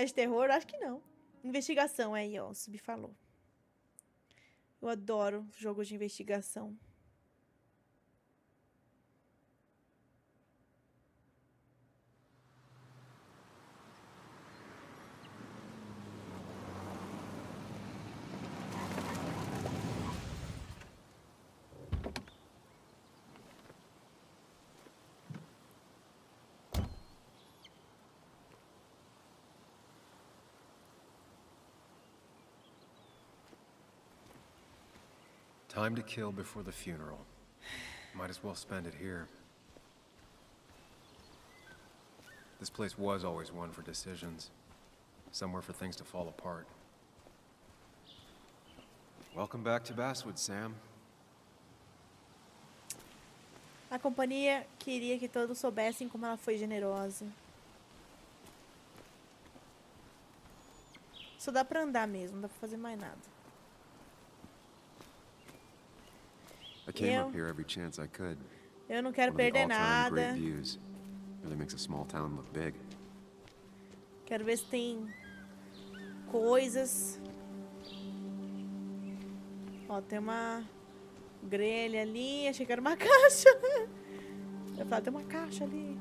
É de terror? Acho que não. Investigação, aí, ó. O Sub falou. Eu adoro jogos de investigação. Time to kill before the funeral. Might as well spend it here. This place was always one for decisions. Somewhere for things to fall apart. Welcome back to Basswood, Sam. A companhia queria que todos soubessem como ela foi generosa. Só dá pra andar mesmo, não dá pra fazer mais nada. I came up here every chance I could. Eu não quero perder nada. Great views. Really makes a small town look big. Quero ver se tem coisas. Ó, tem uma grelha ali. Achei que era uma caixa. Eu falei, tem uma caixa ali.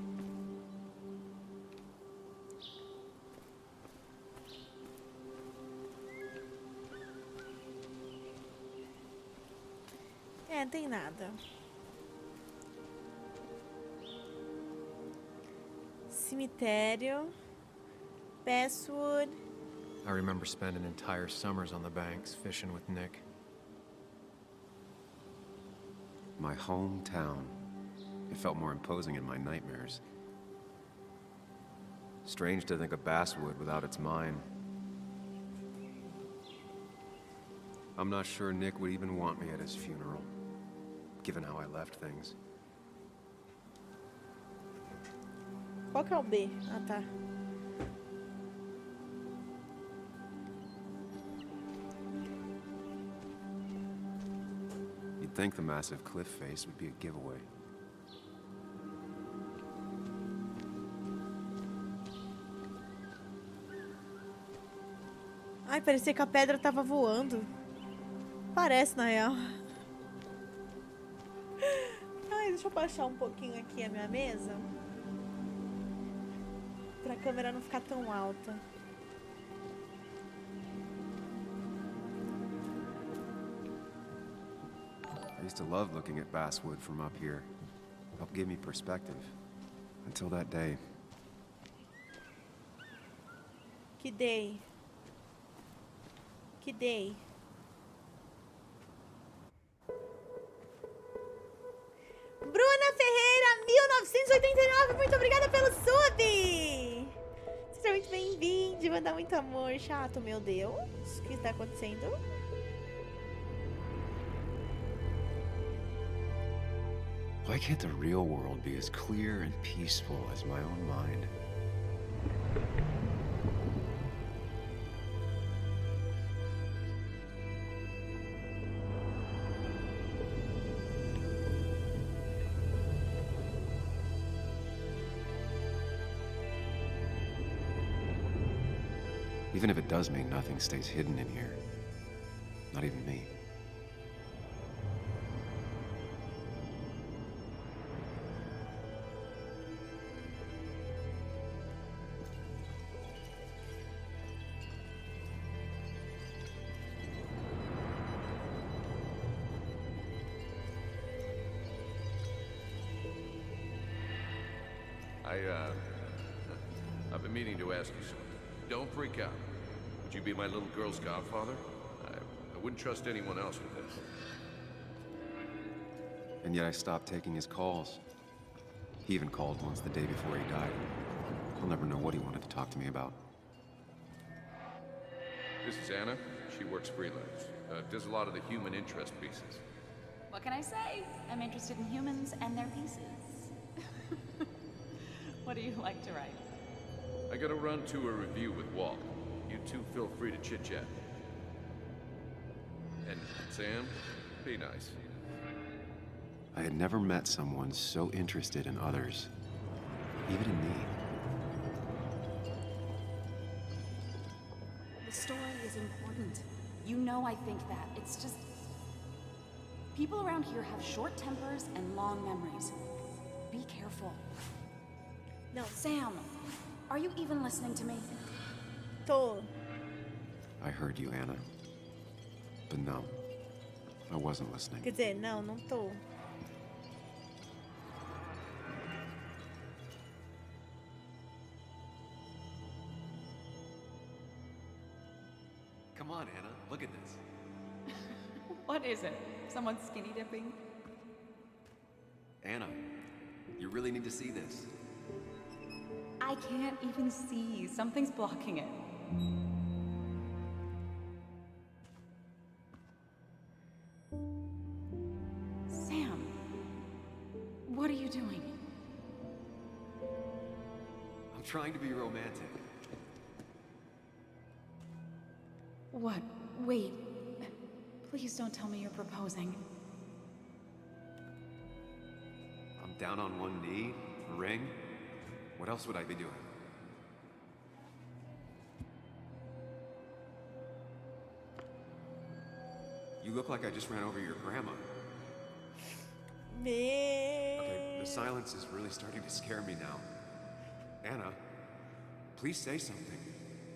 É, não tem nada. Cemitério. Basswood. I remember spending entire summers on the banks fishing with Nick. My hometown. It felt more imposing in my nightmares. Strange to think of Basswood without its mine. I'm not sure Nick would even want me at his funeral, given how I left things. Qual que é o B? Ah, tá. You'd think the massive cliff face would be a giveaway. Ai, parecia que a pedra tava voando. Parece, na real. Ai, deixa eu baixar um pouquinho aqui a minha mesa. Pra câmera não ficar tão alta. I used to love looking at Basswood from up here. Helped give me perspective. Until that day. Que day? Que day? Bruna Ferreira, 1989, muito obrigada pelo sub! Seja muito bem-vindo, manda muito amor, chato, meu Deus. O que está acontecendo? Why can't the real world be as clear and peaceful as my own mind? Even if it does mean nothing stays hidden in here. Not even me. I've been meaning to ask you something. Don't freak out. Would you be my little girl's godfather? I wouldn't trust anyone else with this. And yet I stopped taking his calls. He even called once the day before he died. I'll never know what he wanted to talk to me about. This is Anna. She works freelance. Does a lot of the human interest pieces. What can I say? I'm interested in humans and their pieces. What do you like to write? I gotta run to a review with Walt. You two feel free to chit-chat. And Sam, be nice. I had never met someone so interested in others, even in me. The story is important. You know I think that. It's just... people around here have short tempers and long memories. Be careful. Não, Sam, are you even listening to me? tô. I heard you, Anna. But no, I wasn't listening. Quer dizer, não tô. Come on, Anna. Look at this. What is it? Someone skinny dipping? Anna, you really need to see this. I can't even see. Something's blocking it. Sam, what are you doing? I'm trying to be romantic. What? Wait. Please don't tell me you're proposing. I'm down on one knee, a ring. What else would I be doing? You look like I just ran over your grandma. Okay, the silence is really starting to scare me now. Anna, please say something.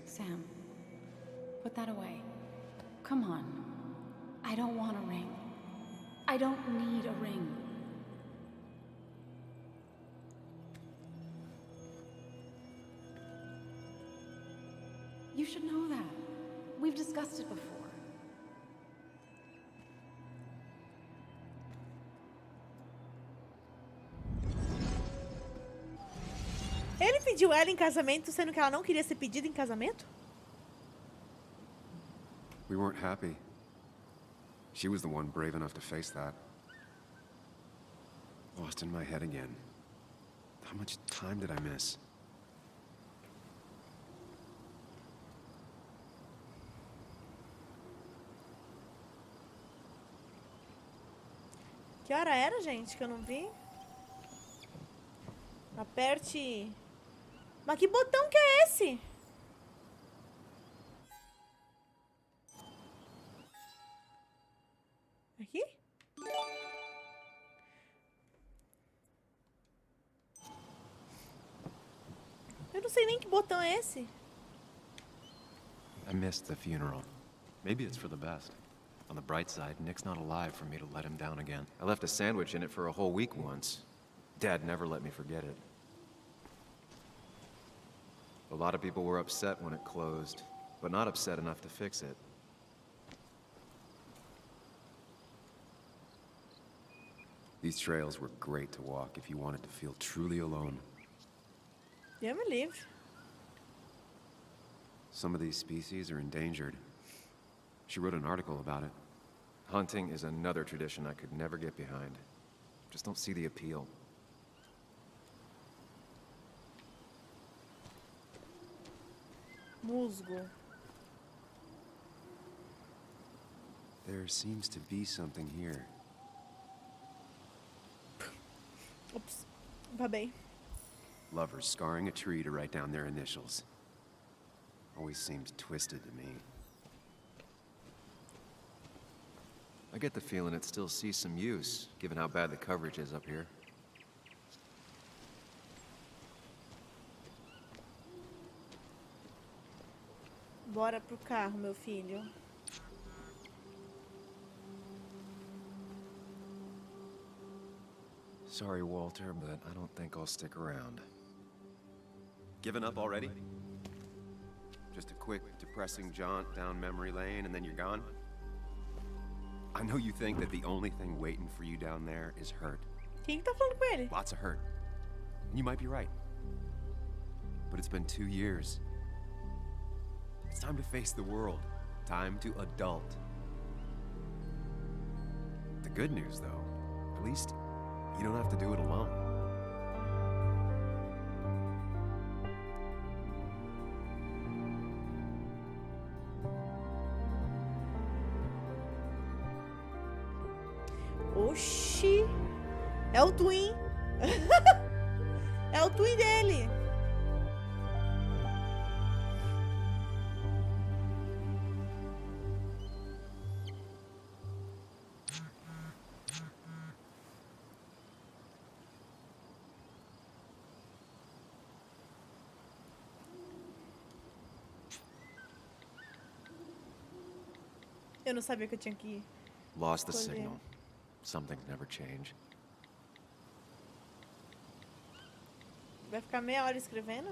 Sam, put that away. Come on. I don't want a ring. I don't need a ring. You should know that. We've discussed it before. Ele pediu ela em casamento, sendo que ela não queria ser pedida em casamento? We weren't happy. She was the one brave enough to face that. Lost in my head again. How much time did I miss? Que hora era, gente, que eu não vi? Aperte... Mas que botão que é esse? Aqui? Eu não sei nem que botão é esse. I missed the funeral. Maybe it's for the best. On the bright side, Nick's not alive for me to let him down again. I left a sandwich in it for a whole week once. Dad never let me forget it. A lot of people were upset when it closed, but not upset enough to fix it. These trails were great to walk if you wanted to feel truly alone. Deus me livre. Some of these species are endangered. She wrote an article about it. Hunting is another tradition I could never get behind. Just don't see the appeal. Musgo. There seems to be something here. Ops. Babei. Lovers scarring a tree to write down their initials. Always seemed twisted to me. I get the feeling it still sees some use, given how bad the coverage is up here. Bora pro carro, meu filho. Sorry, Walter, but I don't think I'll stick around. Given up already? Just a quick, depressing jaunt down memory lane and then you're gone? I know you think that the only thing waiting for you down there is hurt. Quem que tá falando com ele? Lots of hurt. And you might be right. But it's been 2 years. It's time to face the world. Time to adult. The good news, though, at least you don't have to do it alone. Oxi! É o twin! É o twin dele! Eu não sabia que eu tinha que Lost the escolher. signal. Some things never change. Vai ficar meia hora escrevendo?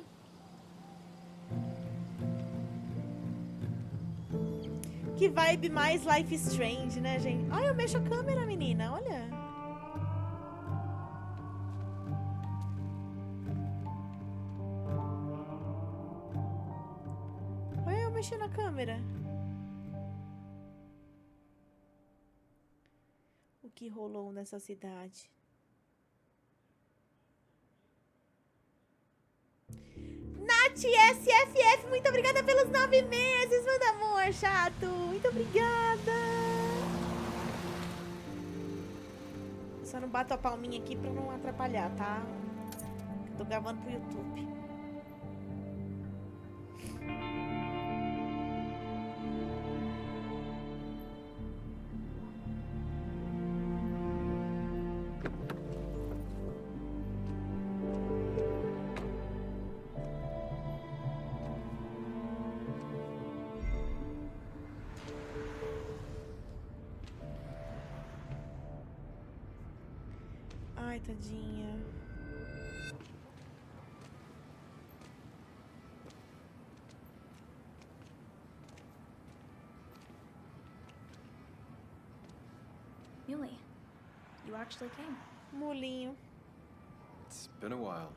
Que vibe mais Life is Strange, né, gente? Ai, eu mexo a câmera, menina, olha. Olha eu mexendo a câmera. O que rolou nessa cidade? Nath SFF, muito obrigada pelos 9 meses, meu amor, chato. Muito obrigada. Só não bato a palminha aqui pra não atrapalhar, tá? Tô gravando pro YouTube. Ai, tadinha. Muley, you actually came. Molinho. It's been a while.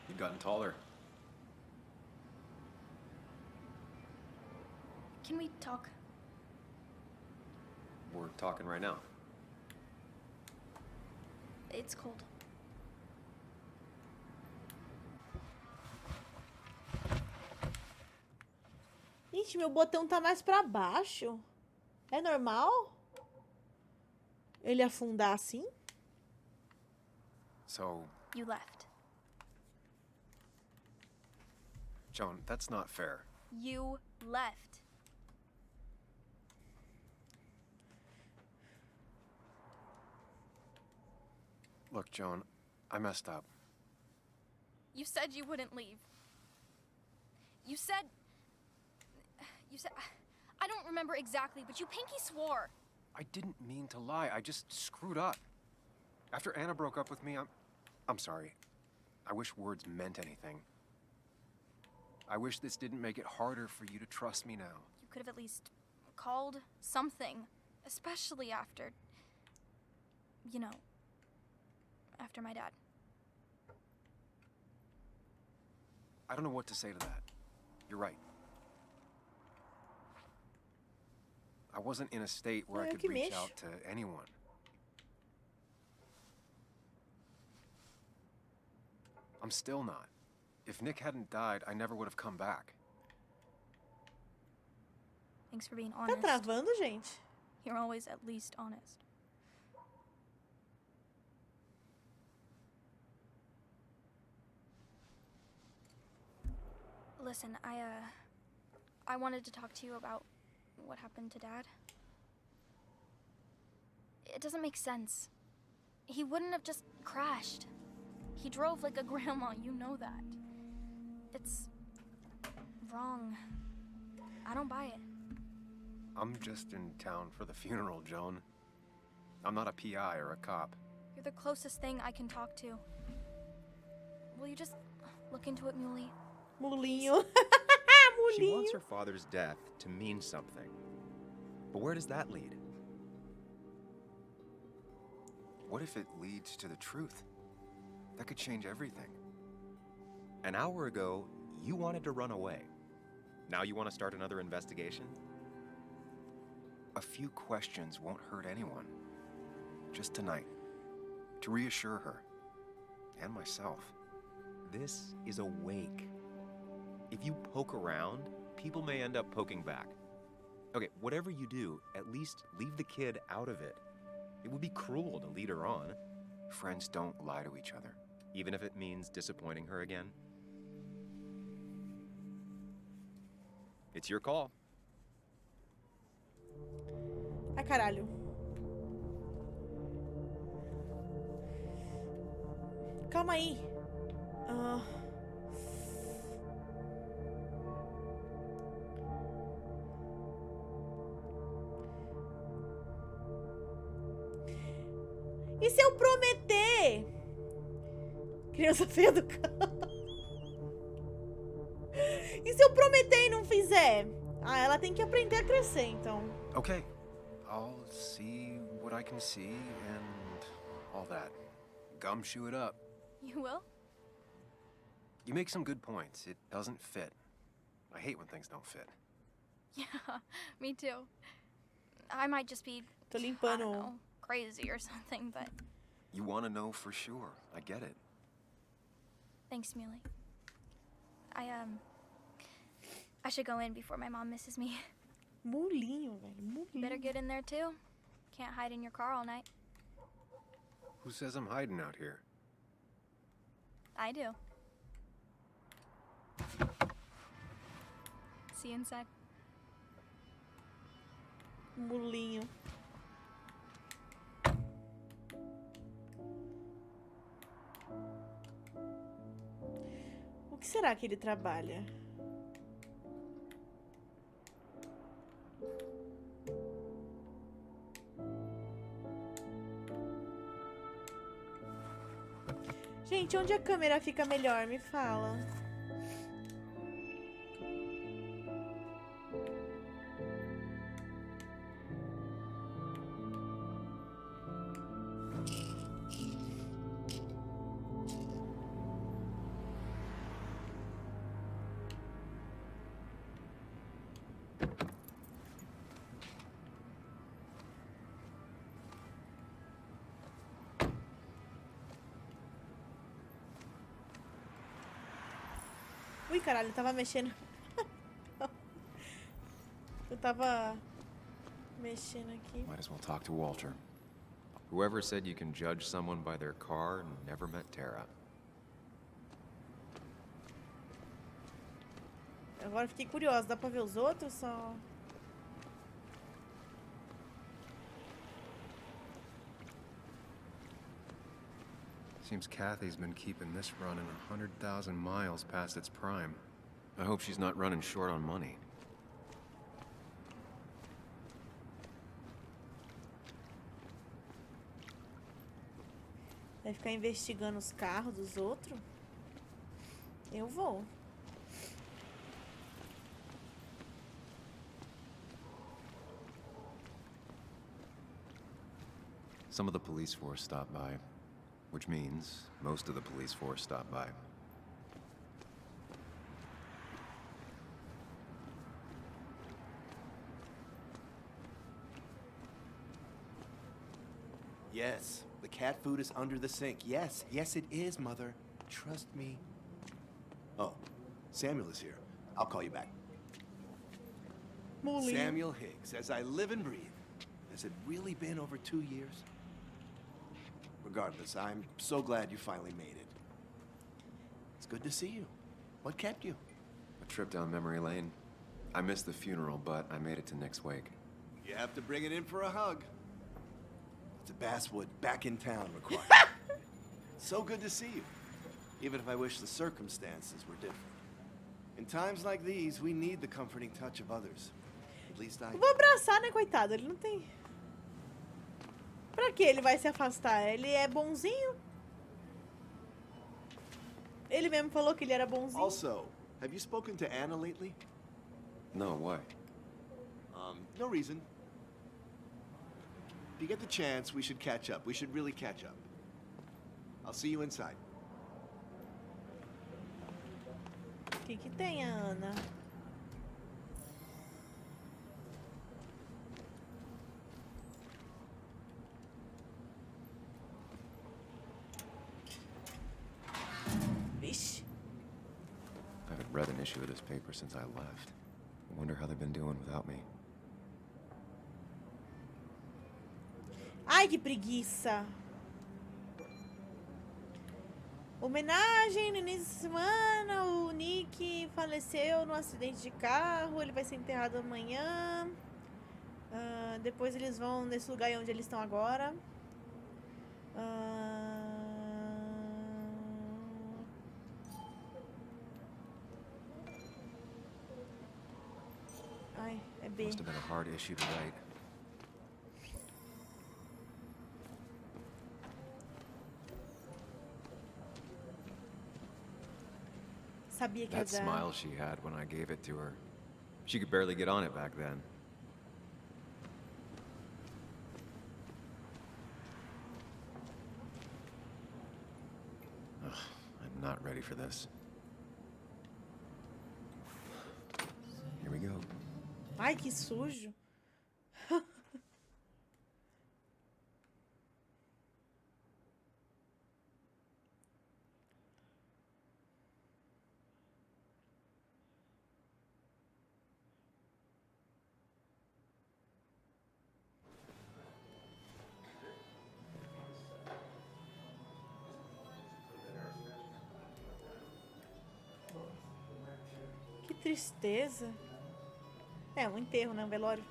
You've gotten taller. Can we talk? We're talking right now. It's cold. Gente, meu botão tá mais pra baixo. É normal? Ele afundar assim? So, You left. Joan, that's not fair. You left. Look, Joan, I messed up. You said you wouldn't leave. You said... I don't remember exactly, but you pinky swore. I didn't mean to lie. I just screwed up. After Anna broke up with me, I'm sorry. I wish words meant anything. I wish this didn't make it harder for you to trust me now. You could have at least called something, especially after... You know, after my dad. I don't know what to say to that. You're right. I wasn't in a state where I could reach out to anyone. I'm still not. If Nick hadn't died, I never would have come back. Thanks for being Tá honest. travando, gente? You're always at least honest. Listen, I wanted to talk to you about what happened to Dad. It doesn't make sense. He wouldn't have just crashed. He drove like a grandma, you know that. It's wrong. I don't buy it. I'm just in town for the funeral, Joan. I'm not a PI or a cop. You're the closest thing I can talk to. Will you just look into it, Muley? Molinho. She Molinho. wants her father's death to mean something. But where does that lead? What if it leads to the truth? That could change everything. An hour ago, you wanted to run away. Now you want to start another investigation? A few questions won't hurt anyone. Just tonight. To reassure her. And myself. This is a wake. If you poke around, people may end up poking back. Okay, whatever you do, at least leave the kid out of it. It would be cruel to lead her on, Friends don't lie to each other. even if it means disappointing her again. It's your call. Ai, caralho. Calma aí. E se eu prometer? Criança feia do carro. E se eu prometer e não fizer? Ah, ela tem que aprender a crescer, então. Okay, I'll see what I can see and all that. Gumshoe it up. You will? You make some good points. It doesn't fit. I hate when things don't fit. Yeah, me too. I might just be, Tô I limpando. don't know, crazy or something, but You want to know for sure. I get it. thanks, Muley. I should go in before my mom misses me. Mulinho, velho. You better Mulinho. get in there too. Can't hide in your car all night. Who says I'm hiding out here? I do. See you inside. Mulinho. O que será que ele trabalha? Gente, onde a câmera fica melhor? Me fala. Ui, caralho, eu tava mexendo. Eu tava mexendo aqui. Might as well talk to Walter. Whoever said you can judge someone by their car never met Tara. Agora eu fiquei curiosa. Dá pra ver os outros só? Seems Kathy's been keeping this running 100,000 miles past its prime. I hope she's not running short on money. Vai ficar investigando os carros dos outros? Eu vou. Some of the police force stopped by, which means most of the police force stopped by. Yes, the cat food is under the sink. Yes, yes it is, Mother. Trust me. Oh, Samuel is here. I'll call you back. Mulinho. Samuel Higgs, as I live and breathe. Has it really been over 2 years? Regardless, I'm so glad you finally made it. It's good to see you. What kept you? A trip down memory lane. I missed the funeral, but I made it to Nick's wake. You have to bring it in for a hug. It's a basswood back in town required. So good to see you. Even if I wish the circumstances were different. In times like these, we need the comforting touch of others. At least I... Vou abraçar, né, coitado? Ele não tem... Pra que ele vai se afastar? Ele é bonzinho? Ele mesmo falou que ele era bonzinho. Also, have you spoken to Anna lately? No, why? No reason. If you get the chance, we should catch up. We should really catch up. I'll see you inside. O que que tem, Ana? Vixe. I haven't read an issue of this paper since I left. I wonder how they've been doing without me. Ai, que preguiça. Homenagem no início da semana. O Nick faleceu num acidente de carro. Ele vai ser enterrado amanhã. Depois eles vão nesse lugar onde eles estão agora. Ai, é B. Must have been a hard issue to write. sabia que ia That dar. smile she had when I gave it to her. She could barely get on it back then. Ugh, I'm not ready for this. Here we go. Ai, que sujo. Que tristeza. É, um enterro, né? Um velório.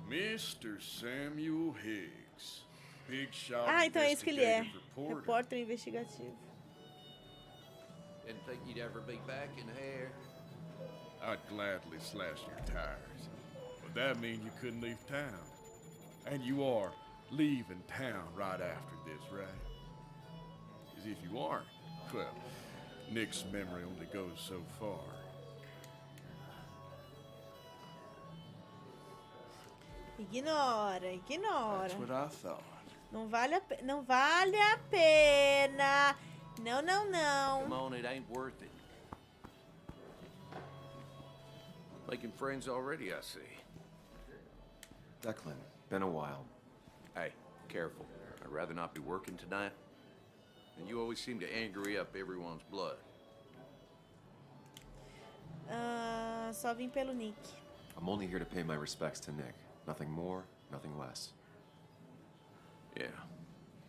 Mr. Samuel Higgs. Big shot Ah, então é isso que ele é. investigative reporter. Repórter investigativo. Didn't think you'd ever be back in here. I'd gladly slash your tires. But that means you couldn't leave town. And you are leaving town right after this, right? As if you aren't. Well, Nick's memory only goes so far. Ignora, ignora. That's what I thought. Não vale a pena. Não vale a pena. Não, não, Come não. on, it ain't worth it. Making friends already, I see. Declan, been a while. Hey, careful. I'd rather not be working tonight. And you always seem to angry up everyone's blood. Só vim pelo Nick. I'm only here to pay my respects to Nick. Nothing more, nothing less. Yeah,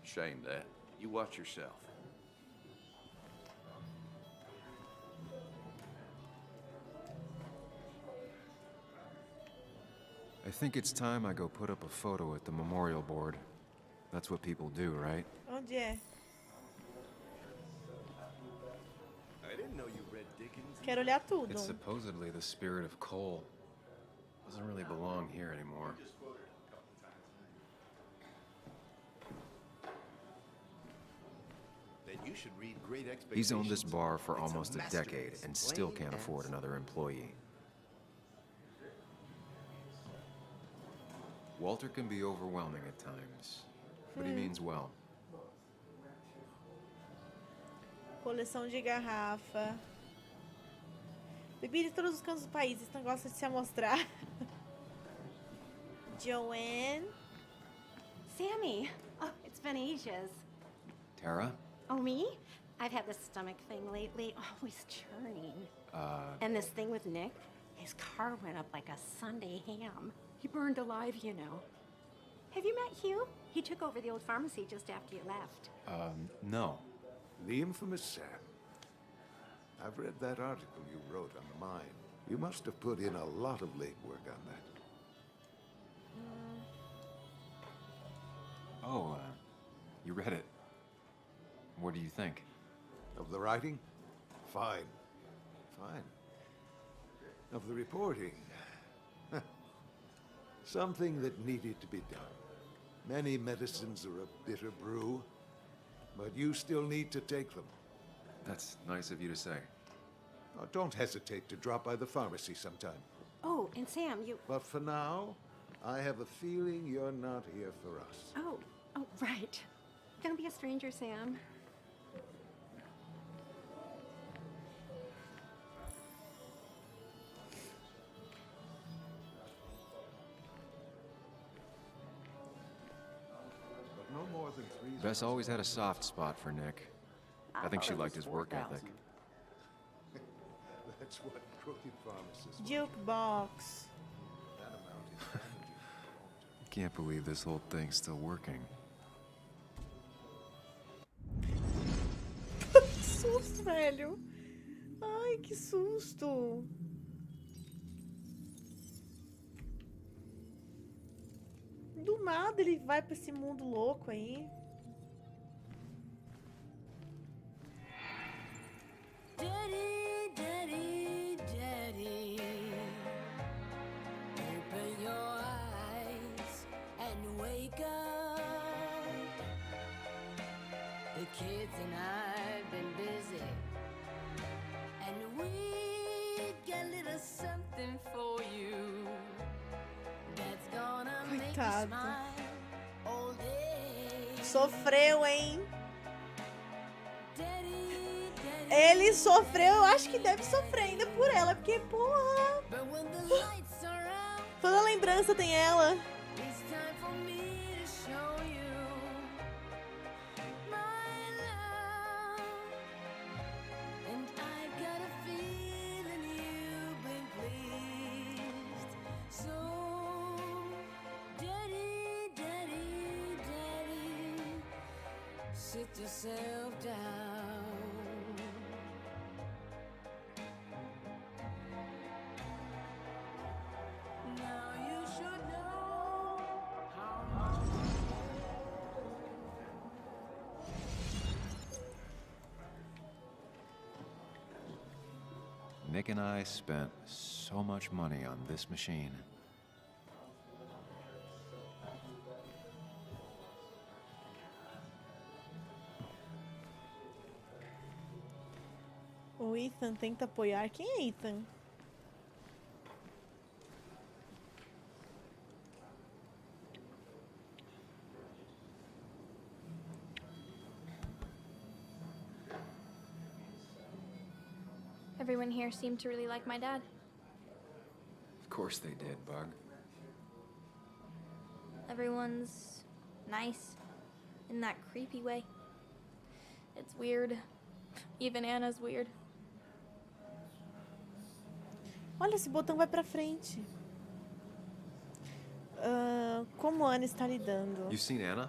shame that. You watch yourself. I think it's time I go put up a photo at the memorial board. That's what people do, right? Onde é? I didn't know you read Dickens. Quero olhar tudo. It's supposedly the spirit of coal. Doesn't really belong here anymore. Then you should read Great Expectations. He's owned this bar for It's almost a decade masterpiece, and still plain can't and afford another employee. Walter can be overwhelming at times, but he means well. Coleção de garrafa. Bebida de todos os cantos do país. Esse negócio de se amostrar. Joanne. Sammy! Oh, it's been ages. Tara? Oh, me? I've had this stomach thing lately, always churning. And this thing with Nick, his car went up like a Sunday ham. He burned alive, you know. Have you met Hugh? He took over the old pharmacy just after you left. No. The infamous Sam. I've read that article you wrote on the mine. You must have put in a lot of legwork on that. Oh, you read it. What do you think? Of the writing? Fine. Fine. Of the reporting? Something that needed to be done. Many medicines are a bitter brew, but you still need to take them. That's nice of you to say. Oh, don't hesitate to drop by the pharmacy sometime. Oh, and Sam, you... But for now, I have a feeling you're not here for us. Oh, right. Don't be a stranger, Sam. But no more than 3 Bess always had a soft spot for Nick. I think she liked his work ethic. That's what crooked pharmacists Jukebox. that amount is damaging. Can't believe this whole thing's still working. Que susto, velho. Ai, que susto. Do nada ele vai pra esse mundo louco aí. Daddy, daddy, daddy, open your eyes and wake up. The kids and I've been busy Coitado. all day. Sofreu, hein? Daddy, daddy. Ele sofreu, eu acho que deve sofrer ainda por ela, porque, porra, But when the lights are out, toda lembrança tem ela. it's time for me to show you my love. And I've got a feeling you've been pleased. So, daddy, daddy, daddy, sit yourself down. Now you should know how much. Nick and I spent so much money on this machine. O Ethan tenta apoiar. Quem é Ethan? Everyone here seemed to really like my dad. Of course they did, Bug. Everyone's nice in that creepy way. It's weird. Even Anna's weird. Olha, esse botão vai pra frente. Como a Ana está lidando? You've seen Anna?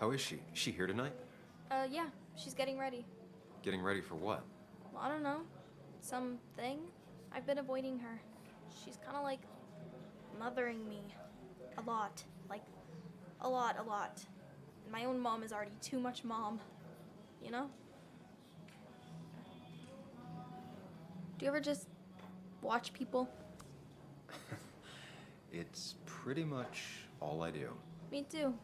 How is she? Is she here tonight? Yeah, she's getting ready. Getting ready for what? Well, I don't know. Something? I've been avoiding her. She's kind of like mothering me. A lot. Like, a lot. And my own mom is already too much mom. You know? Do you ever just watch people? It's pretty much all I do. Me too.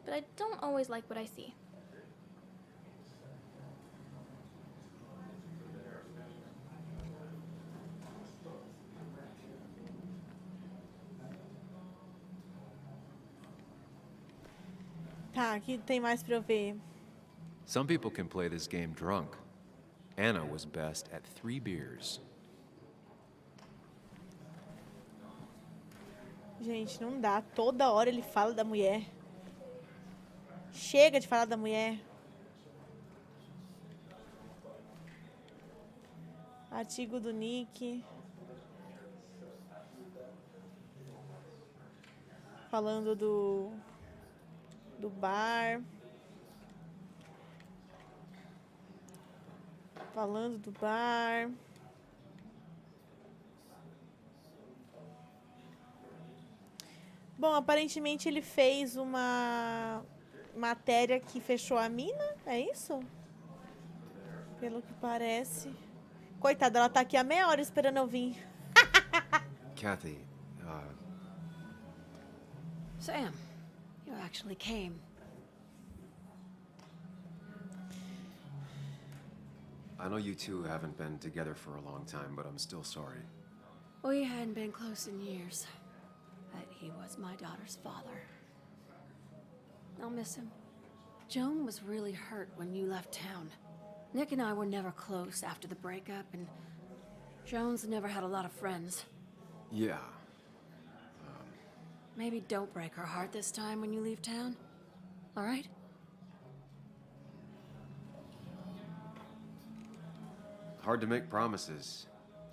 But I don't always like what I see. Tá, aqui tem mais pra eu ver. Some people can play this game drunk. Anna was best at 3 beers. Gente, não dá. Toda hora ele fala da mulher. Chega de falar da mulher. Artigo do Nick. Falando do bar. Falando do bar. Bom, aparentemente ele fez uma matéria que fechou a mina, é isso? Pelo que parece. Coitada, ela tá aqui há meia hora esperando eu vir. Kathy, Sam, you actually came. I know you two haven't been together for a long time, but I'm still sorry. We hadn't been close in years, but he was my daughter's father. I'll miss him. Joan was really hurt when you left town. Nick and I were never close after the breakup, and Joan's never had a lot of friends. Yeah. Maybe don't break her heart this time when you leave town, all right? Hard to make promises.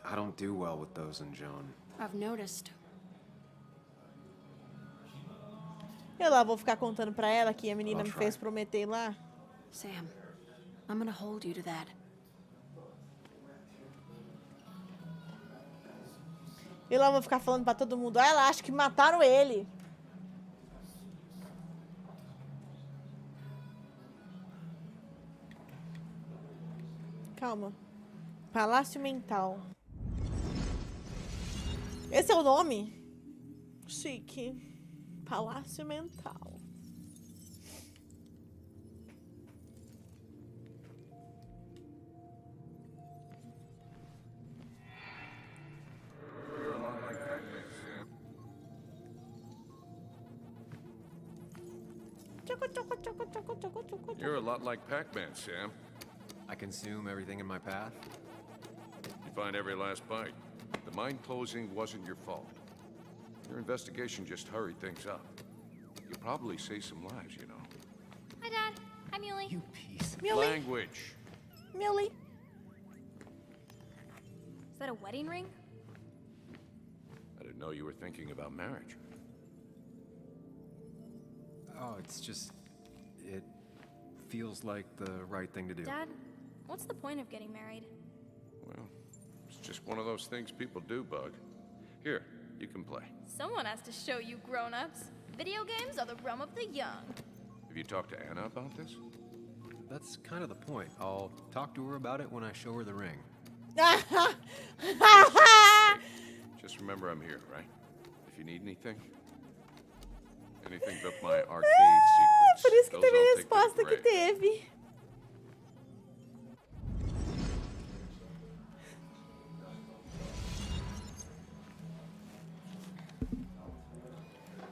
I don't do well with those in Joan. I've noticed. Eu lá vou ficar contando pra ela que a menina I'll me try. fez prometer lá. Sam, I'm gonna hold you to that. Eu lá vou ficar falando pra todo mundo. Ah, ela acha que mataram ele. Calma. Palácio Mental. Esse é o nome? Chique. Palácio Mental. You're a lot like Pac-Man, Sam. I consume everything in my path. You find every last bite. The mine closing wasn't your fault. Your investigation just hurried things up. You'll probably save some lives, you know. Hi, Dad. Hi, Muley. You piece of... Muley. Language. Muley. Is that a wedding ring? I didn't know you were thinking about marriage. Oh, it's just... It feels like the right thing to do. Dad, what's the point of getting married? Well, it's just one of those things people do, Bug. Here, you can play. Someone has to show you grown-ups. Video games are the realm of the young. Have you talked to Anna about this? That's kind of the point. I'll talk to her about it when I show her the ring. Just remember I'm here, right? If you need anything. Anything but my arcade secrets. Por isso que Those teve a I'll take for resposta que granted. teve.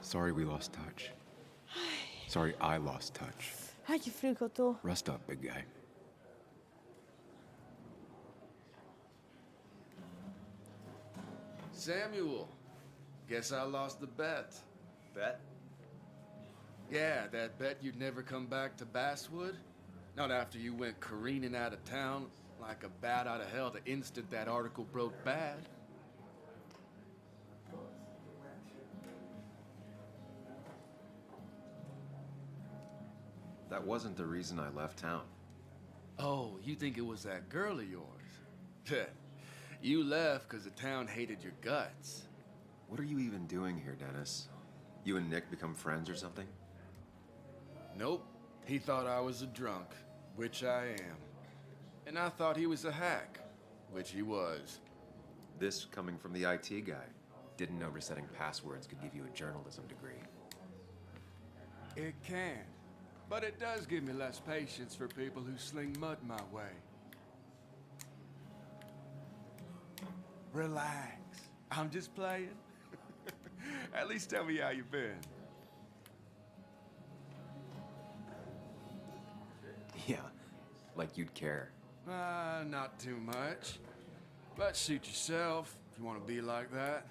Sorry we lost touch. Sorry I lost touch. Ai, que frio que eu tô. Rest up, big guy. Samuel, guess I lost the bet. Bet? Yeah, that bet you'd never come back to Basswood? Not after you went careening out of town like a bat out of hell the instant that article broke bad. That wasn't the reason I left town. Oh, you think it was that girl of yours? You left because the town hated your guts. What are you even doing here, Dennis? You and Nick become friends or something? Nope. He thought I was a drunk, which I am. And I thought he was a hack, which he was. This coming from the IT guy. Didn't know resetting passwords could give you a journalism degree. It can. But it does give me less patience for people who sling mud my way. Relax. I'm just playing. At least tell me how you've been. Yeah, like you'd care. Not too much. But suit yourself if you want to be like that.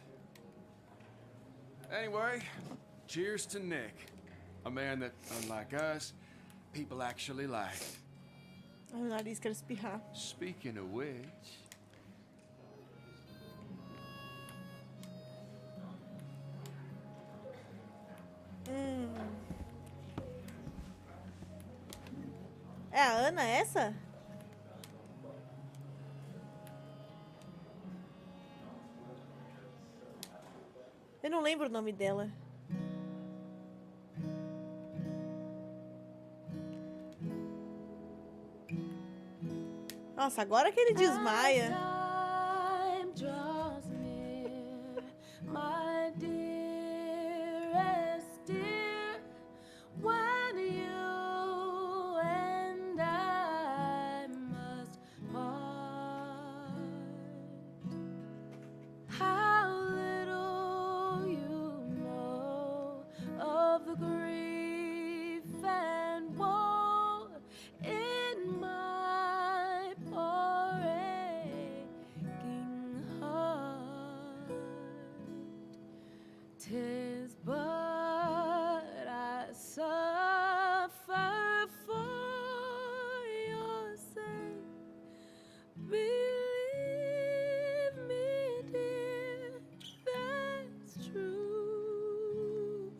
Anyway, cheers to Nick. A man that, unlike us, people actually like. Ai, meu nariz quer espirrar. Speaking of which... É a Ana essa? Eu não lembro o nome dela. Nossa, agora que ele desmaia. Time draws near, my dearest dear, when you and I must part. How little you know of the grief and woe in my poor aching heart. 'Tis but I suffer for your sake. Believe me, dear, that's true.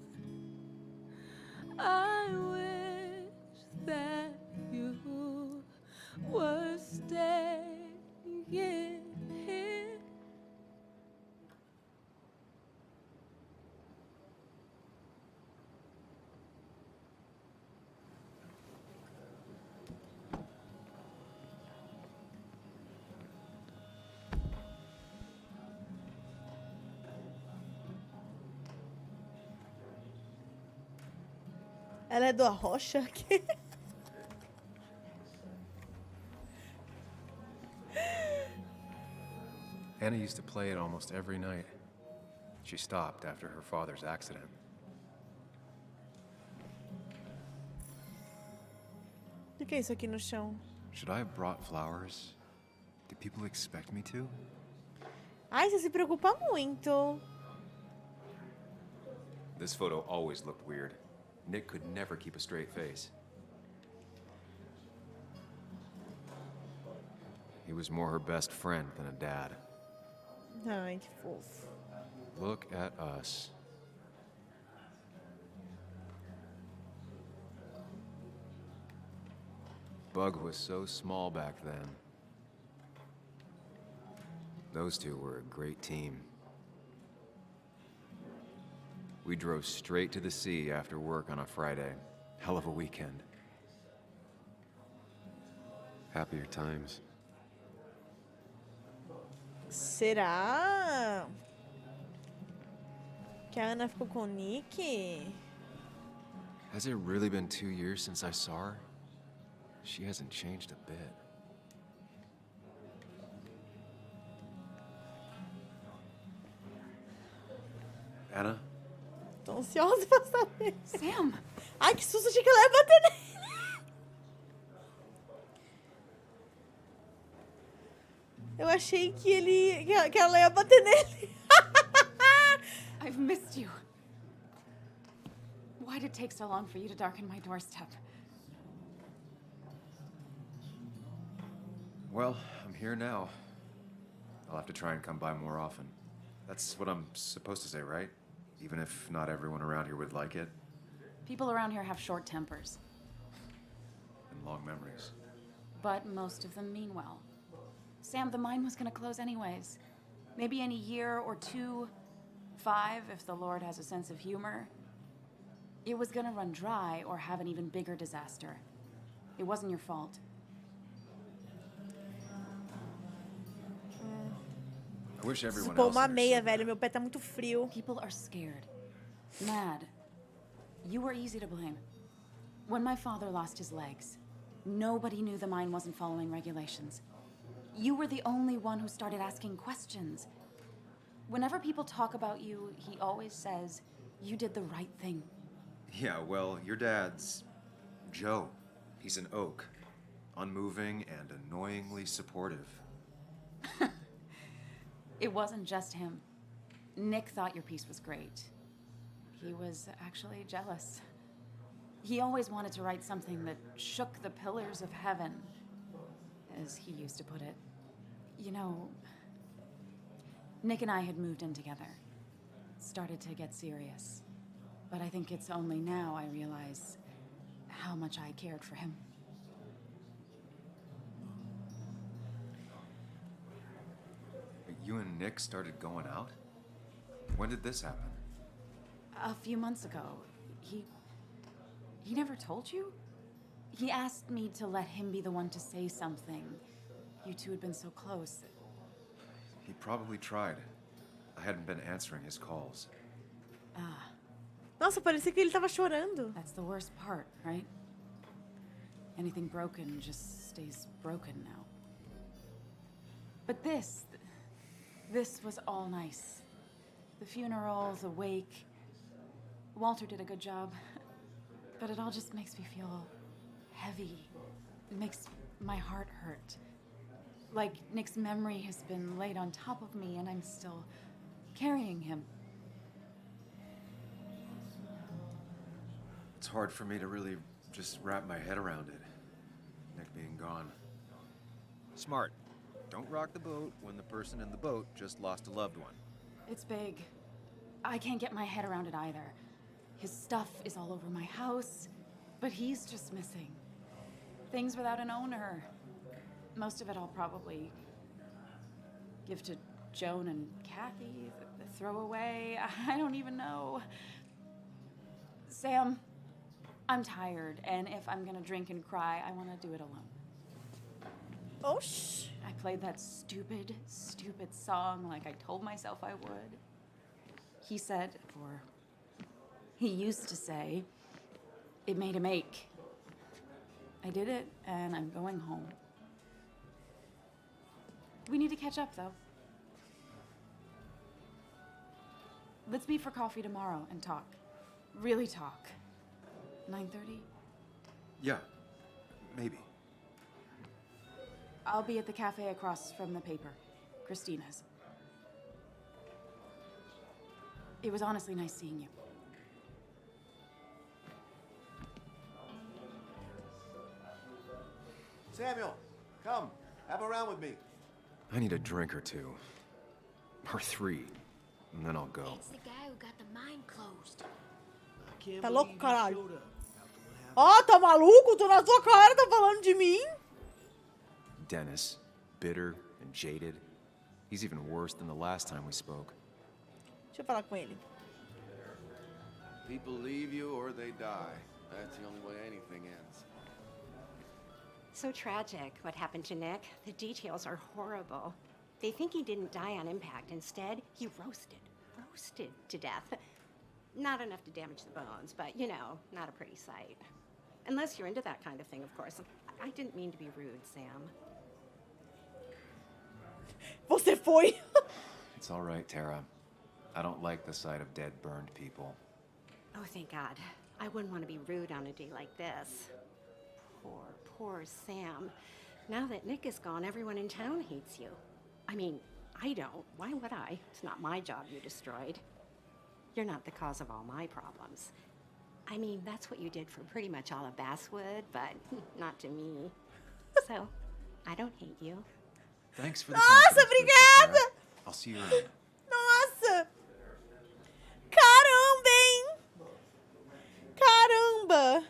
I wish that you were staying here. Ela é do Arrocha? Anna used to play it almost every night. She stopped after her father's accident. que é isso aqui no chão? Should I have brought flowers? Do people expect me to? Ai, você se preocupa muito. This photo always looked weird. Nick could never keep a straight face. He was more her best friend than a dad. Ai, que fofo. Look at us. Bug was so small back then. Those two were a great team. We drove straight to the sea after work on a Friday. Hell of a weekend. Happier times. Será que a Ana ficou com o Nick? Has it really been 2 years since I saw her? She hasn't changed a bit. Anna? Tô ansiosa pra saber. Sam! Ai, que susto, achei que ela ia bater nele. Eu achei que ela ia bater nele. I've missed you. Why did it take so long for you to darken my doorstep? Well, I'm here now. I'll have to try and come by more often. That's what I'm supposed to say, right? Even if not everyone around here would like it. People around here have short tempers, And long memories. but most of them mean well. Sam, the mine was gonna close anyways. Maybe in a year or 2, 5, if the Lord has a sense of humor. It was gonna run dry or have an even bigger disaster. It wasn't your fault. I wish everyone Pô, else uma meia, understood velho. that. Meu pé tá muito frio. People are scared. Mad. You were easy to blame. When my father lost his legs, nobody knew the mine wasn't following regulations. You were the only one who started asking questions. Whenever people talk about you, he always says, you did the right thing. Yeah, well, your dad's Joe. He's an oak. Unmoving and annoyingly supportive. It wasn't just him. Nick thought your piece was great. He was actually jealous. He always wanted to write something that shook the pillars of heaven, as he used to put it. You know, Nick and I had moved in together. Started to get serious. But I think it's only now I realize how much I cared for him. You and Nick started going out? When did this happen? A few months ago, he never told you? He asked me to let him be the one to say something. You two had been so close. He probably tried. I hadn't been answering his calls. Nossa, parecia que ele tava chorando. That's the worst part, right? Anything broken just stays broken now. But this was all nice. The funeral, the wake. Walter did a good job. But it all just makes me feel heavy. It makes my heart hurt. Like Nick's memory has been laid on top of me and I'm still carrying him. It's hard for me to really just wrap my head around it. Nick being gone. Smart. Don't rock the boat when the person in the boat just lost a loved one. It's big. I can't get my head around it either. His stuff is all over my house, but he's just missing. Things without an owner. Most of it I'll probably give to Joan and Kathy, throw away. I don't even know. Sam, I'm tired, and if I'm gonna drink and cry, I want to do it alone. Oh, shh. I played that stupid song like I told myself I would. He said, or he used to say, it made him ache. I did it, and I'm going home. We need to catch up, though. Let's meet for coffee tomorrow and talk. Really talk. 9:30? Yeah. Maybe. I'll be at the cafe across from the paper. Christina's. It was honestly nice seeing you. Samuel, come. Have a round with me. I need a drink or two. Or 3. And then I'll go. It's the guy who got the mine closed. Tá louco, caralho? Ó, tá maluco? Tô na sua cara, tá falando de mim? Dennis, bitter and jaded. He's even worse than the last time we spoke. Deixa eu falar com ele. People leave you or they die. That's the only way anything ends. So tragic what happened to Nick. The details are horrible. They think he didn't die on impact. Instead, he roasted to death. Not enough to damage the bones, but, you know, not a pretty sight. Unless you're into that kind of thing, of course. I didn't mean to be rude, Sam. Você foi. It's all right, Tara. I don't like the sight of dead, burned people. Oh, thank God. I wouldn't want to be rude on a day like this. Poor Sam. Now that Nick is gone, everyone in town hates you. I mean, I don't. Why would I? It's not my job you destroyed. You're not the cause of all my problems. I mean, that's what you did for pretty much all of Basswood, but not to me. So, I don't hate you. Thanks for the Nossa, confidence, Tara. obrigada! I'll see you around. Nossa! Caramba, hein? Caramba!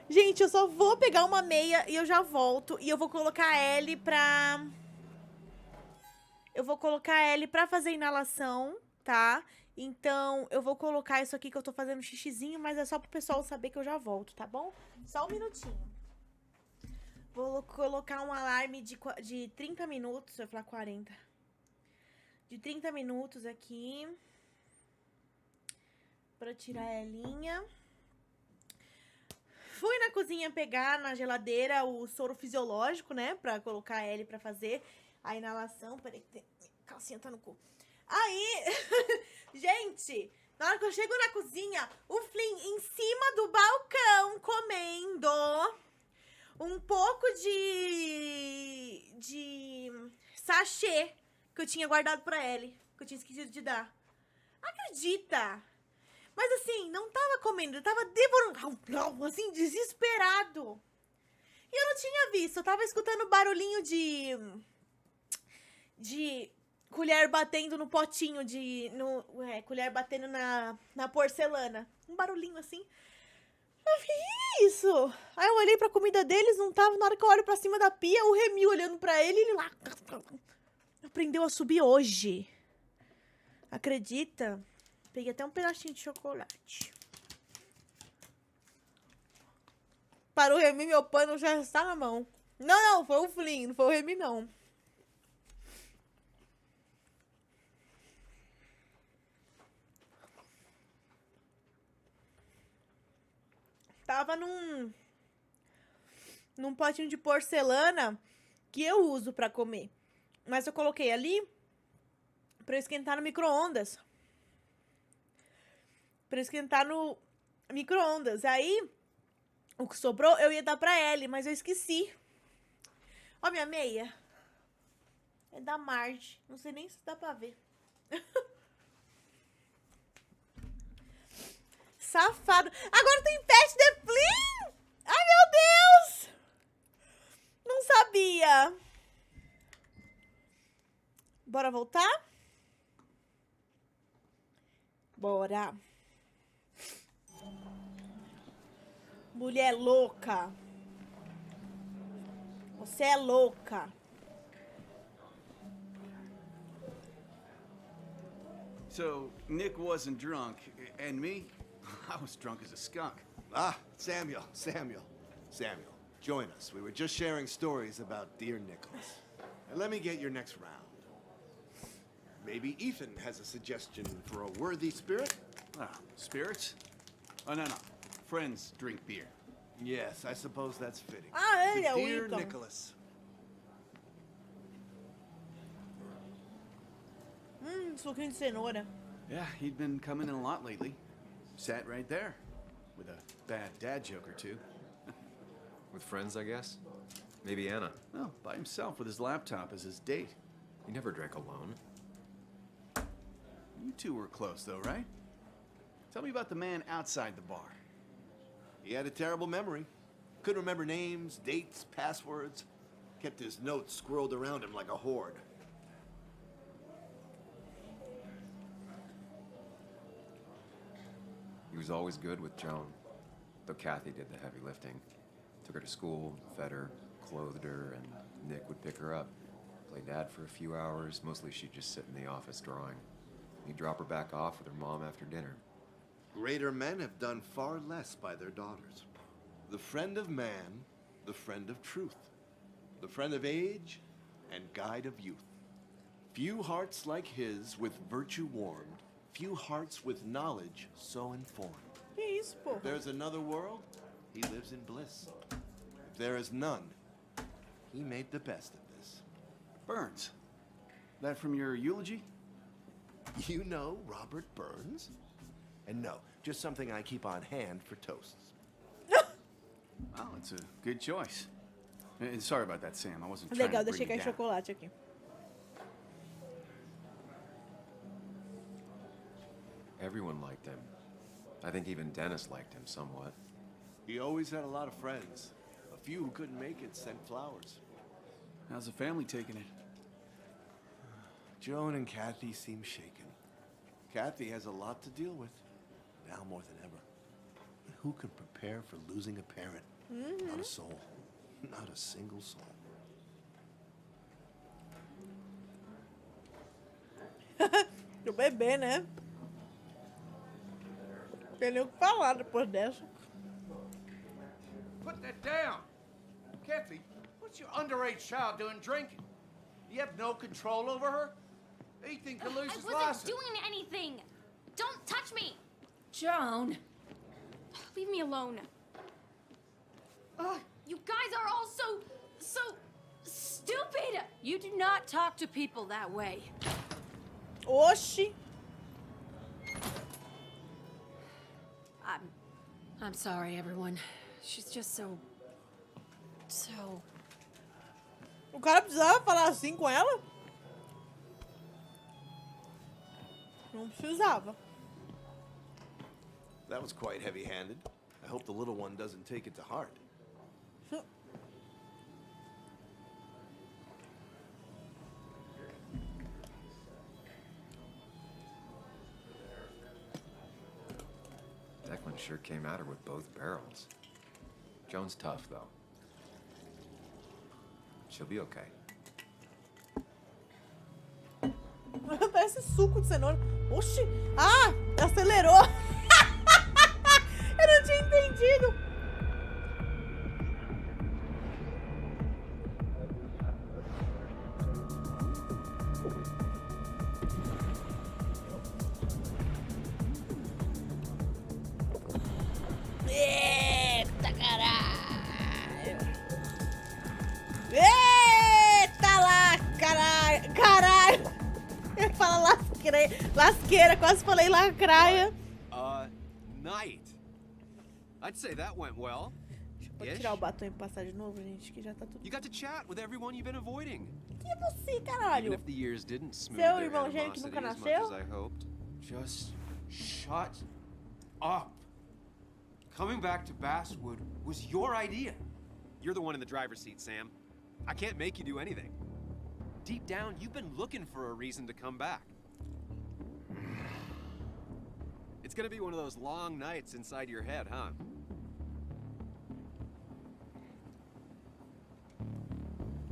Gente, eu só vou pegar uma meia e eu já volto. E eu vou colocar a L pra... Eu vou colocar a L pra fazer inalação, tá? Então, eu vou colocar isso aqui que eu tô fazendo xixizinho, mas é só pro pessoal saber que eu já volto, tá bom? Só um minutinho. Vou colocar um alarme de 30 minutos, eu ia falar 40. De 30 minutos aqui. Pra tirar a Elinha. Fui na cozinha pegar na geladeira o soro fisiológico, né? Pra colocar a L pra fazer a inalação. Peraí, que tem... calcinha tá no cu. Aí, gente, na hora que eu chego na cozinha, o Flynn em cima do balcão comendo um pouco de sachê que eu tinha guardado pra ele, que eu tinha esquecido de dar. Acredita? Mas assim, não tava comendo, eu tava devorando, assim, desesperado. E eu não tinha visto, eu tava escutando barulhinho de colher batendo no potinho colher batendo na porcelana. Um barulhinho assim. Eu falei, que isso? Aí eu olhei pra comida deles, não tava. Na hora que eu olho pra cima da pia, o Remy olhando pra ele, ele lá... Aprendeu a subir hoje. Acredita? Peguei até um pedacinho de chocolate. Para o Remy, meu pano já está na mão. Não, foi o Flynn, não foi o Remy, não. Tava num potinho de porcelana que eu uso pra comer. Mas eu coloquei ali pra eu esquentar no micro-ondas. Aí, o que sobrou eu ia dar pra Ellie, mas eu esqueci. Ó, minha meia. É da Marge. Não sei nem se dá pra ver. Safado. Agora tem pet de Flynn! Ai, meu Deus! Não sabia. Bora voltar? Bora. Mulher louca. Você é louca. So, Nick wasn't drunk, and me? I was drunk as a skunk. Ah, Samuel. Join us. We were just sharing stories about dear Nicholas. And let me get your next round. Maybe Ethan has a suggestion for a worthy spirit? Ah, spirits? Oh, no. Friends drink beer. Yes, I suppose that's fitting. Ah, ele é o Dear Ethan. Nicholas. Suquinho de cenoura. Yeah, he'd been coming in a lot lately. Sat right there. With a bad dad joke or two. With friends, I guess? Maybe Anna. No, by himself with his laptop as his date. He never drank alone. You two were close, though, right? Tell me about the man outside the bar. He had a terrible memory. Couldn't remember names, dates, passwords. Kept his notes squirreled around him like a hoard. He was always good with Joan, though Kathy did the heavy lifting. Took her to school, fed her, clothed her, and Nick would pick her up. Play dad for a few hours. Mostly she'd just sit in the office drawing. He'd drop her back off with her mom after dinner. Greater men have done far less by their daughters. The friend of man, the friend of truth. The friend of age and guide of youth. Few hearts like his with virtue warmed. Few hearts with knowledge so informed. Que isso, pô? If there's another world, he lives in bliss. If there is none, he made the best of this. Burns. That from your eulogy? You know Robert Burns? And no, just something I keep on hand for toasts. Well, it's a good choice. And sorry about that, Sam. I wasn't trying Legal, to deixei bring cair you down. chocolate aqui. Everyone liked him. I think even Dennis liked him somewhat. He always had a lot of friends. A few who couldn't make it sent flowers. How's the family taking it? Joan and Kathy seem shaken. Kathy has a lot to deal with, now more than ever. And who can prepare for losing a parent? Not a soul. Not a single soul. O bebê, né? Tem nem o que falar depois dessa. Put that down. Kathy, what's your underage child doing drinking? You have no control over her? Ethan can lose I his wasn't license. doing anything. Don't touch me. Joan! Leave me alone. Ugh, you guys are all so stupid. You do not talk to people that way. Oxi! I'm sorry, everyone. She's just so... O cara precisava falar assim com ela? Não precisava. That was quite heavy-handed. I hope the little one doesn't take it to heart. Declan sure came at her with both barrels. Joan's tough, though. She'll be okay. Parece suco de cenoura. Oxi! Ah! Acelerou! Eu não tinha entendido! Eita caralho! Eita lá, caralho! Caralho! Eu falo lasqueira, quase falei lacraia. Night. I'd say that went well. Vou tirar o batom e passar de novo, gente, que já tá tudo. You got to chat with everyone you've been avoiding. Que é você, Even caralho? if the years didn't smooth Seu their irmão gêmeo que animosity nunca as much nasceu? as I hoped. Just shut up. Coming back to Basswood was your idea. You're the one in the driver's seat, Sam. I can't make you do anything. Deep down, you've been looking for a reason to come back. It's gonna be one of those long nights inside your head, huh?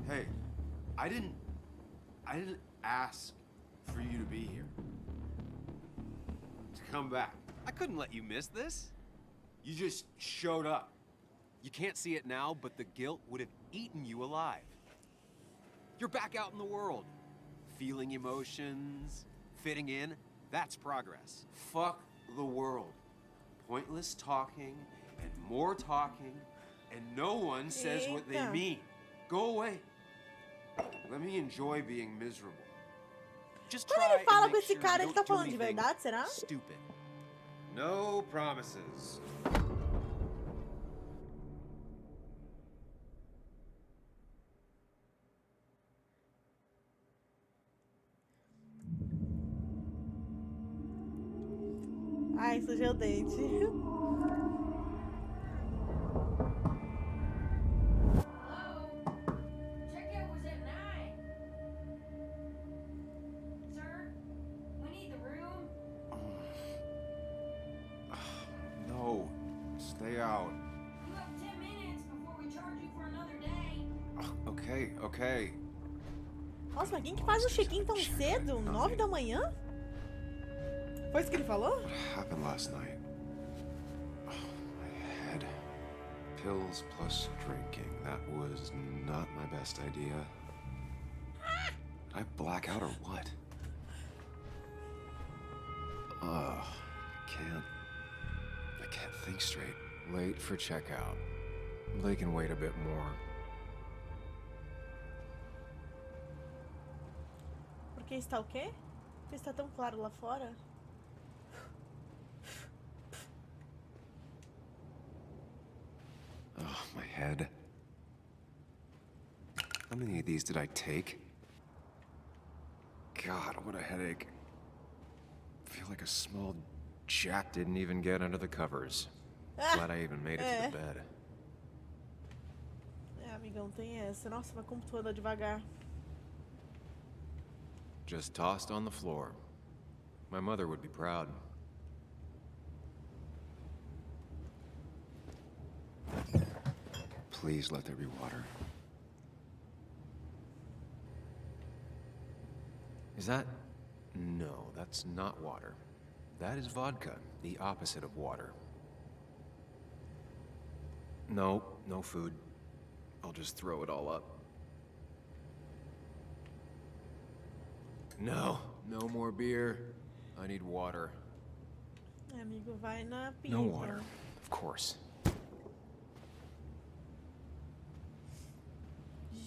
Hey, I didn't ask for you to be here. To come back. I couldn't let you miss this. You just showed up. You can't see it now, but the guilt would have eaten you alive. You're back out in the world. Feeling emotions, fitting in, that's progress. Fuck the world. Pointless talking, and more talking, and no one says what they mean. Go away. Let me enjoy being miserable. Just Quando try ele fala and com make esse sure cara, you ele don't tá do falando de anything verdade, será? Stupid. No promises. Ai, sujei o dente. No, stay out. You have 10 minutes before we charge you for another day. Okay. Nossa, mas quem que faz o check-in tão cedo? 9 da manhã? Foi isso que ele falou? What happened last night? My head. Pills plus drinking. That was not my best idea. Did I black out or what? Ugh. I can't think straight. Late for checkout. They can wait a bit more. Porque está o quê? Porque está tão claro lá fora? Oh, my head. How many of these did I take? God, what a headache. I feel like a small jack. Didn't even get under the covers. Glad I even made it to the bed. É, amigão, tem essa. Nossa, mas como tu anda devagar. Just tossed on the floor. My mother would be proud. Please let there be water. Is that... No, that's not water. That is vodka, the opposite of water. No, no food. I'll just throw it all up. No, no more beer. I need water. Amigo, vai na pia. No water, of course.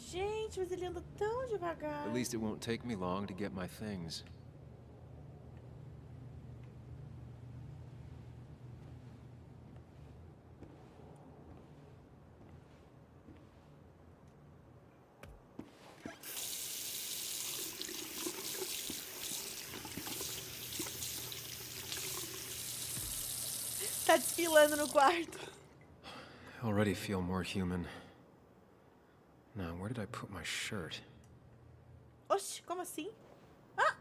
Gente, mas ele anda tão devagar. At least it won't take me long to get my things. Tá desfilando no quarto. I already feel more human. Now, where did I put my shirt? Oxi, como assim? Ah!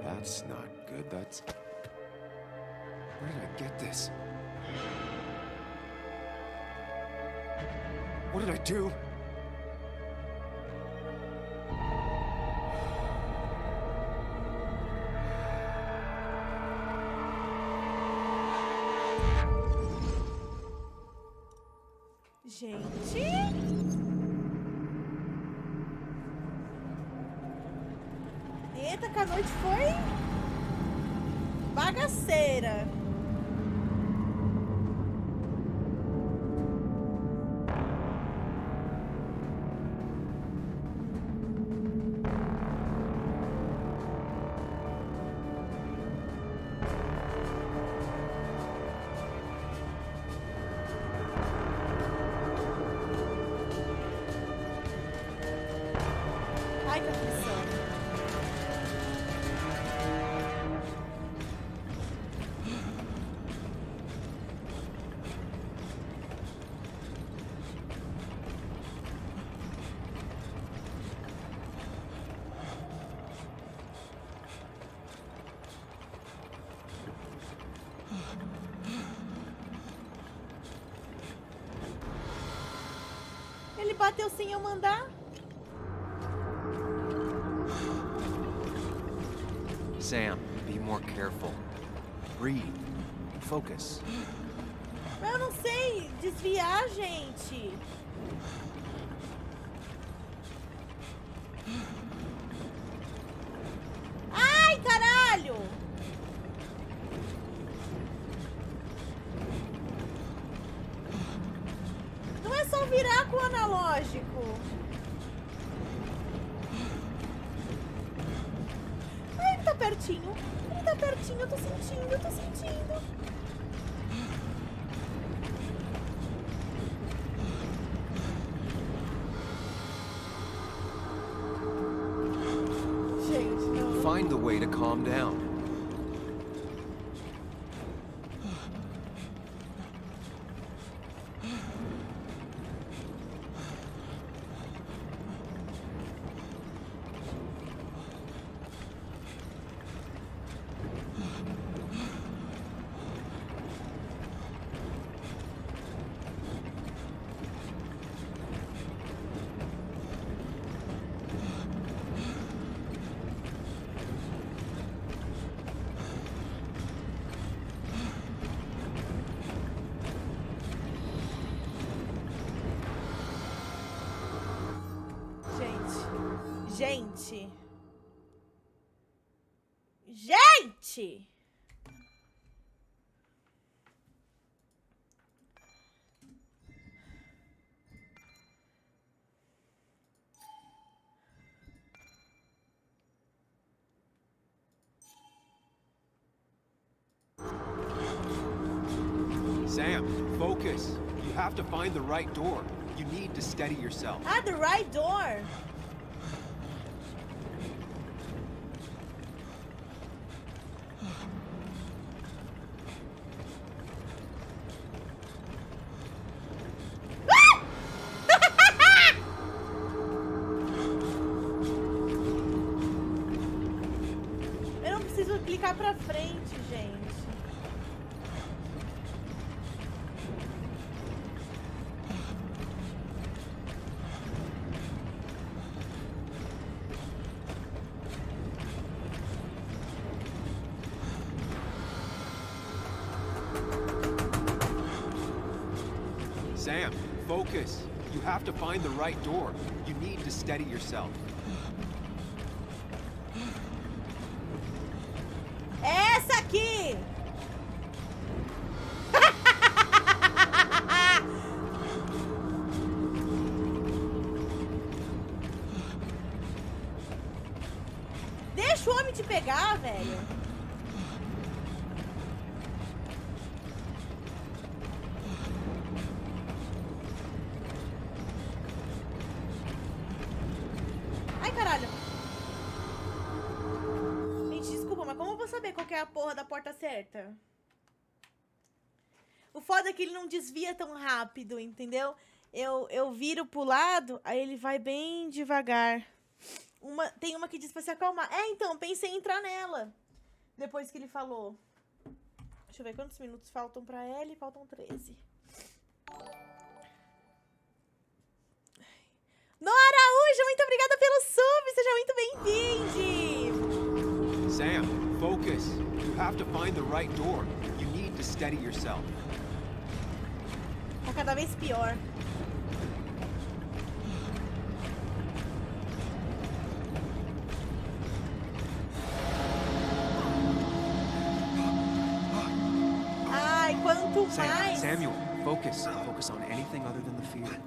That's not good. That's... Where did I get this? What did I do? Gente... Eita, que a noite foi... bagaceira. Ai, que aflição. Ele bateu sem eu mandar? Sam, be more careful. Breathe. Focus. Eu não sei desviar, gente. Ai, caralho! Não é só virar com o analógico. pertinho. Ele tá pertinho, eu tô sentindo, eu tô sentindo. Gente, não. Find the way to calm down. Gente. Gente! Sam, focus. You have to find the right door. You need to steady yourself. Ah, the right door. Eu não preciso clicar pra frente, gente. Sam, focus. You have to find the right door. You need to steady yourself. Essa aqui! Deixa o homem te pegar, velho. Ai, caralho. Gente, desculpa, mas como eu vou saber qual que é a porra da porta certa? O foda é que ele não desvia tão rápido, entendeu? Eu viro pro lado, aí ele vai bem devagar. Tem uma que diz pra se acalmar. É, então, pensei em entrar nela. Depois que ele falou. Deixa eu ver quantos minutos faltam pra ela. Faltam 13. Nora Araújo, muito obrigada pelo sub. Seja muito bem-vindo. Sam, focus. You have to find the right door. You need to steady yourself. Tá cada vez pior. Ai, quanto mais... Samuel, focus. Focus on anything other than the fear.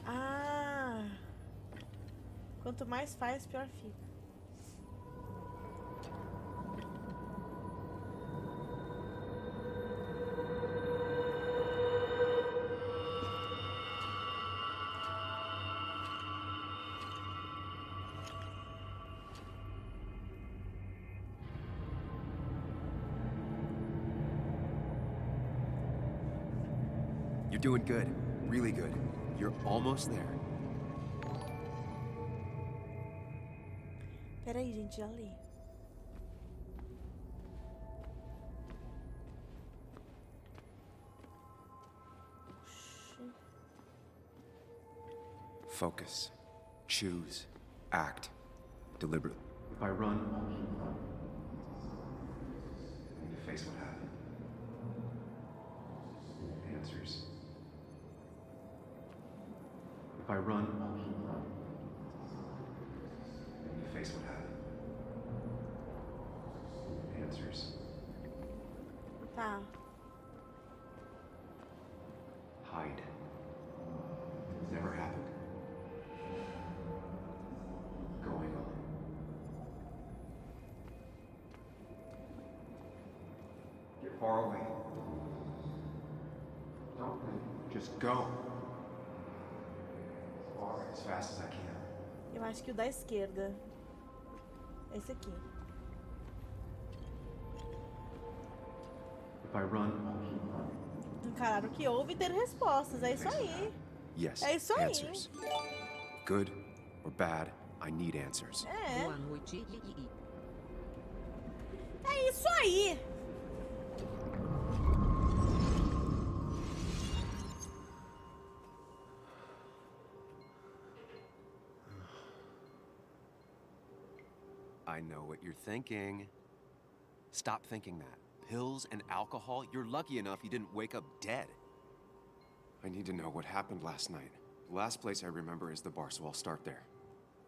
Ah. Quanto mais faz, pior fica. You're doing good. Really good. You're almost there. Peraí, gente, já li. Focus. Choose. Act. Deliberately. If I run, I need to face what happened. Answers. If I run, I need to face what happened. Answers. Tá. Hide. Never happened. Going on. far away. Don't think, just go. As far, as fast as I can. Eu acho que o da esquerda. Esse aqui. If I run, I'll keep running. Encarar o que houve e ter respostas. É isso aí. Yes, É isso aí. answers. Good or bad, I need answers. É. Boa noite. É isso aí. I know what you're thinking. Stop thinking that. Pills and alcohol, you're lucky enough you didn't wake up dead. I need to know what happened last night. The last place I remember is the bar, so I'll start there.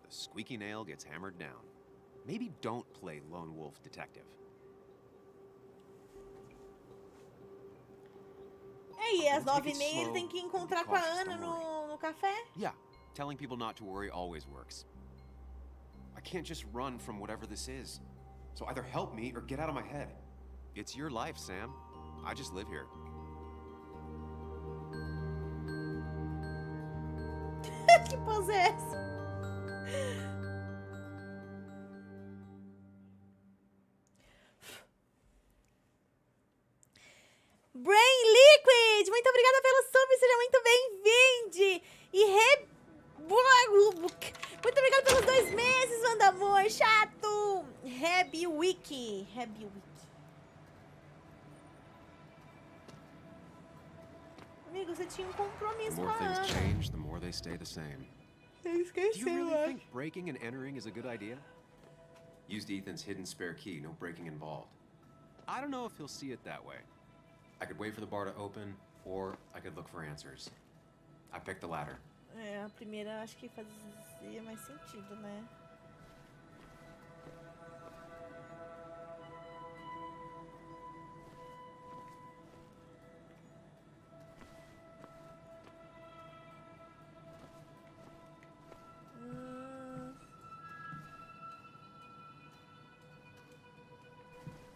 The squeaky nail gets hammered down. Maybe don't play lone wolf detective. É, e às Take it 9h30 ele slow tem que and encontrar be com a cautious, Ana don't worry. no café. Yeah, telling people not to worry always works. I can't just run from whatever this is. So either help me or get out of my head. It's your life, Sam. I just live here. Que pose é essa? Brain Liquid, muito obrigada pelo sub, seja muito bem-vindo. E muito obrigada pelos 2 meses, Wanda Amor, chato. Happy Wiki. Amigo, você tinha um The compromisso com more a things Ana. change, the more they stay the same. Eu Do esqueci, you really eu think breaking and entering is a good idea? Used Ethan's hidden spare key, no breaking involved. I don't know if he'll see it that way. I could wait for the bar to open, or I could look for answers. I picked the latter. É, a primeira acho que fazia mais sentido, né?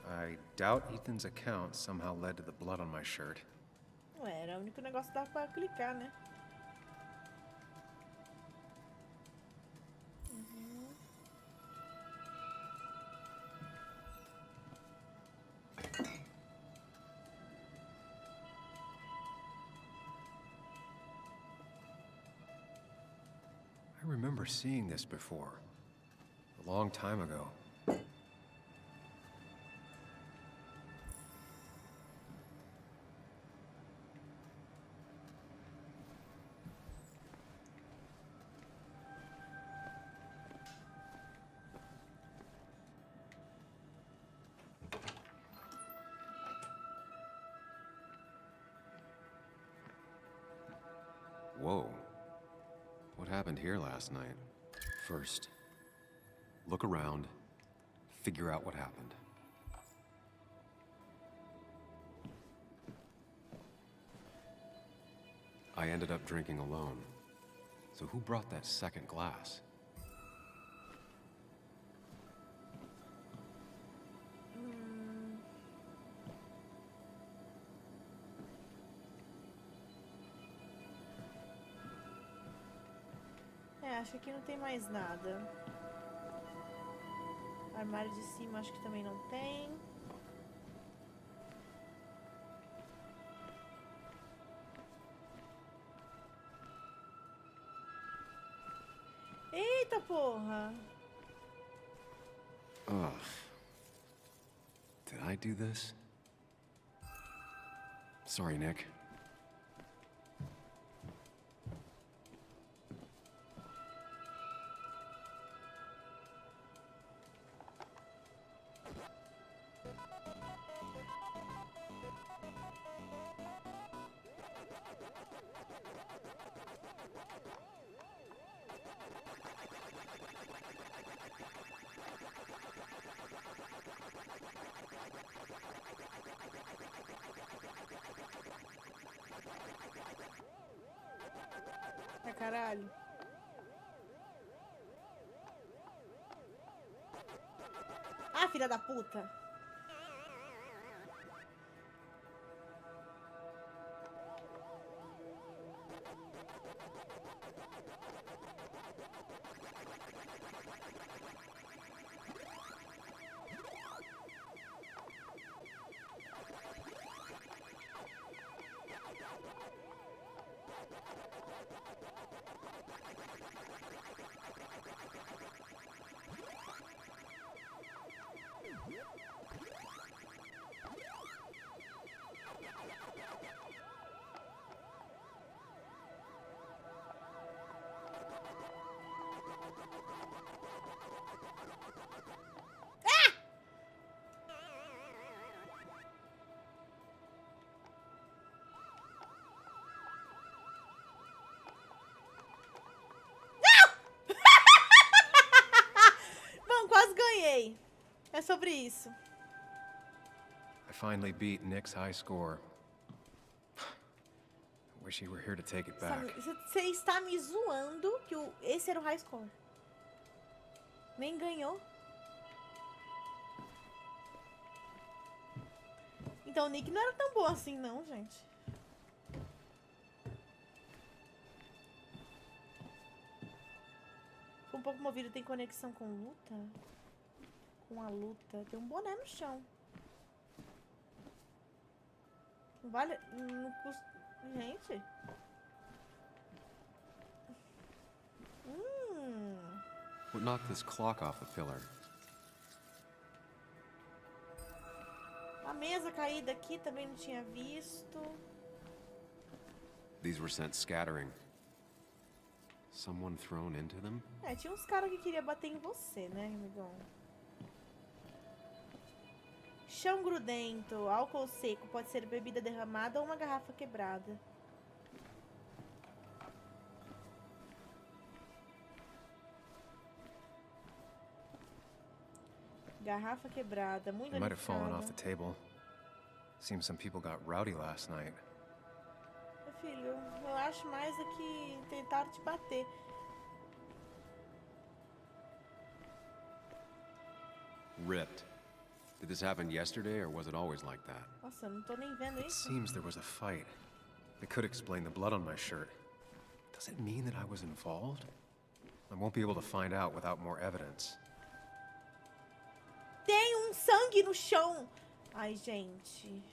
I doubt Ethan's account somehow led to the blood on my shirt. Ué, era o único negócio que dava pra clicar, né? I remember seeing this before. A long time ago. Whoa. What happened here last night? First, Look around, figure out what happened. I ended up drinking alone. So who brought that second glass? É, acho que aqui não tem mais nada. Armário de cima acho que também não tem. Eita porra! Ugh. Did I do this? Sorry, Nick. Ah, caralho. Ah, filha da puta. sobre isso. I finally beat Nick's high score. I wish he were here to take it back. Você está me zoando que esse era o high score. Nem ganhou. Então o Nick não era tão bom assim não, gente. Um pouco movido, tem conexão com luta? Com a luta. Tem um boné no chão. Não vale... Não custa... Gente. What knocked this clock off the pillar? A mesa caída aqui também não tinha visto. These were sent scattering. Someone thrown into them? É, tinha uns caras que queriam bater em você, né, amigão? Chão grudento, álcool seco, pode ser bebida derramada ou uma garrafa quebrada. Garrafa quebrada, muito It might have fallen danificada. off the table. Seems some people got rowdy last night. Meu filho, eu acho mais é que tentaram te bater. Ripped. Did this happen yesterday, or was it always like that? Nossa, eu não tô nem vendo It isso. seems there was a fight. It could explain the blood on my shirt. Does it mean that I was involved? I won't be able to find out without more evidence. Tem um sangue no chão. Ai, gente.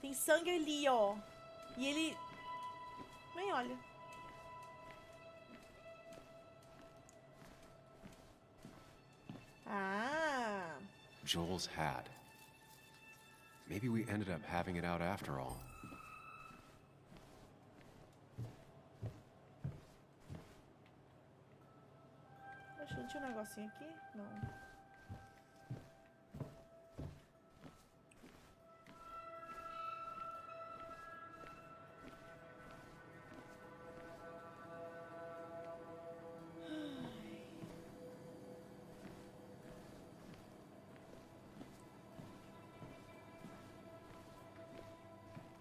Tem sangue ali, ó. E ele... Nem olha. Ah. Joel's hat. Maybe we ended up having it out after all. Acho que não tinha um negocinho aqui? Não.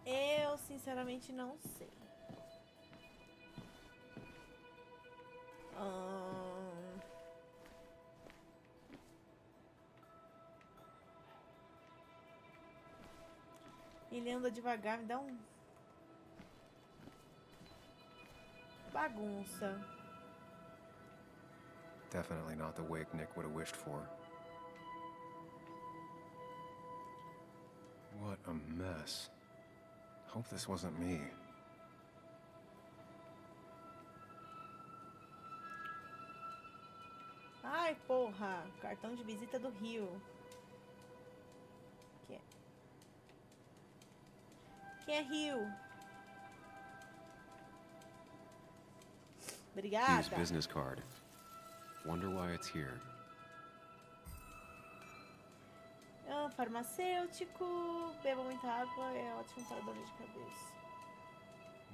Eu, sinceramente, não sei. Ele anda devagar, me dá um... Bagunça. Definitely not the wake Nick would have wished for. What a mess. Hope this wasn't me. Ai, porra. Cartão de visita do Rio. Quem é Rio? Obrigada. Hugh's business card. Wonder why it's here. É um farmacêutico. Beba muita água. É ótimo para dor de cabeça.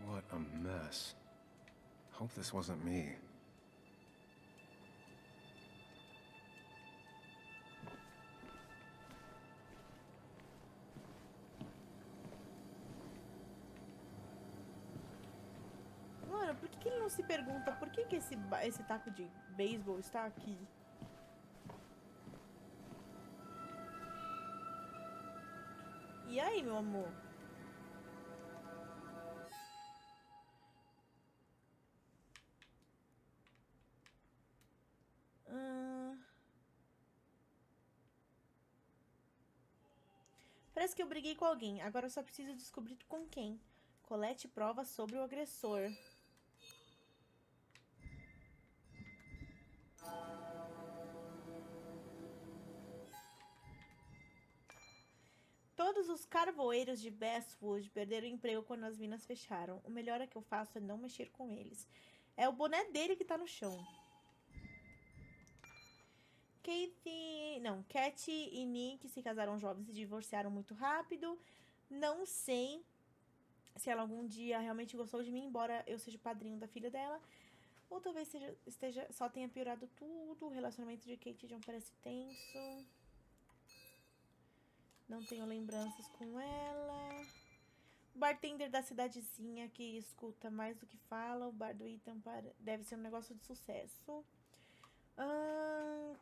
What a mess. Hope this wasn't me. Mano, por que ele não se pergunta por que esse taco de beisebol está aqui? E aí, meu amor? Parece que eu briguei com alguém. Agora eu só preciso descobrir com quem. Colete provas sobre o agressor. Todos os carvoeiros de Basswood perderam o emprego quando as minas fecharam. O melhor é que eu faço é não mexer com eles. É o boné dele que tá no chão. Cat e Nick se casaram jovens e se divorciaram muito rápido. Não sei se ela algum dia realmente gostou de mim, embora eu seja o padrinho da filha dela. Ou talvez só tenha piorado tudo. O relacionamento de Kate e John parece tenso. Não tenho lembranças com ela. O bartender da cidadezinha que escuta mais do que fala. O bar do Ethan deve ser um negócio de sucesso.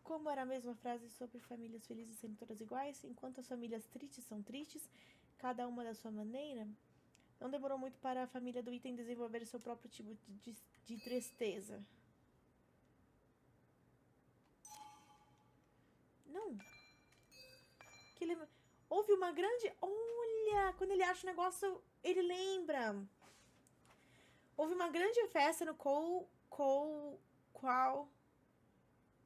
Como era a mesma frase sobre famílias felizes sendo todas iguais? Enquanto as famílias tristes são tristes, cada uma da sua maneira. Não demorou muito para a família do Ethan desenvolver seu próprio tipo de tristeza. Não. Houve uma grande... Olha, quando ele acha o negócio, ele lembra. Houve uma grande festa no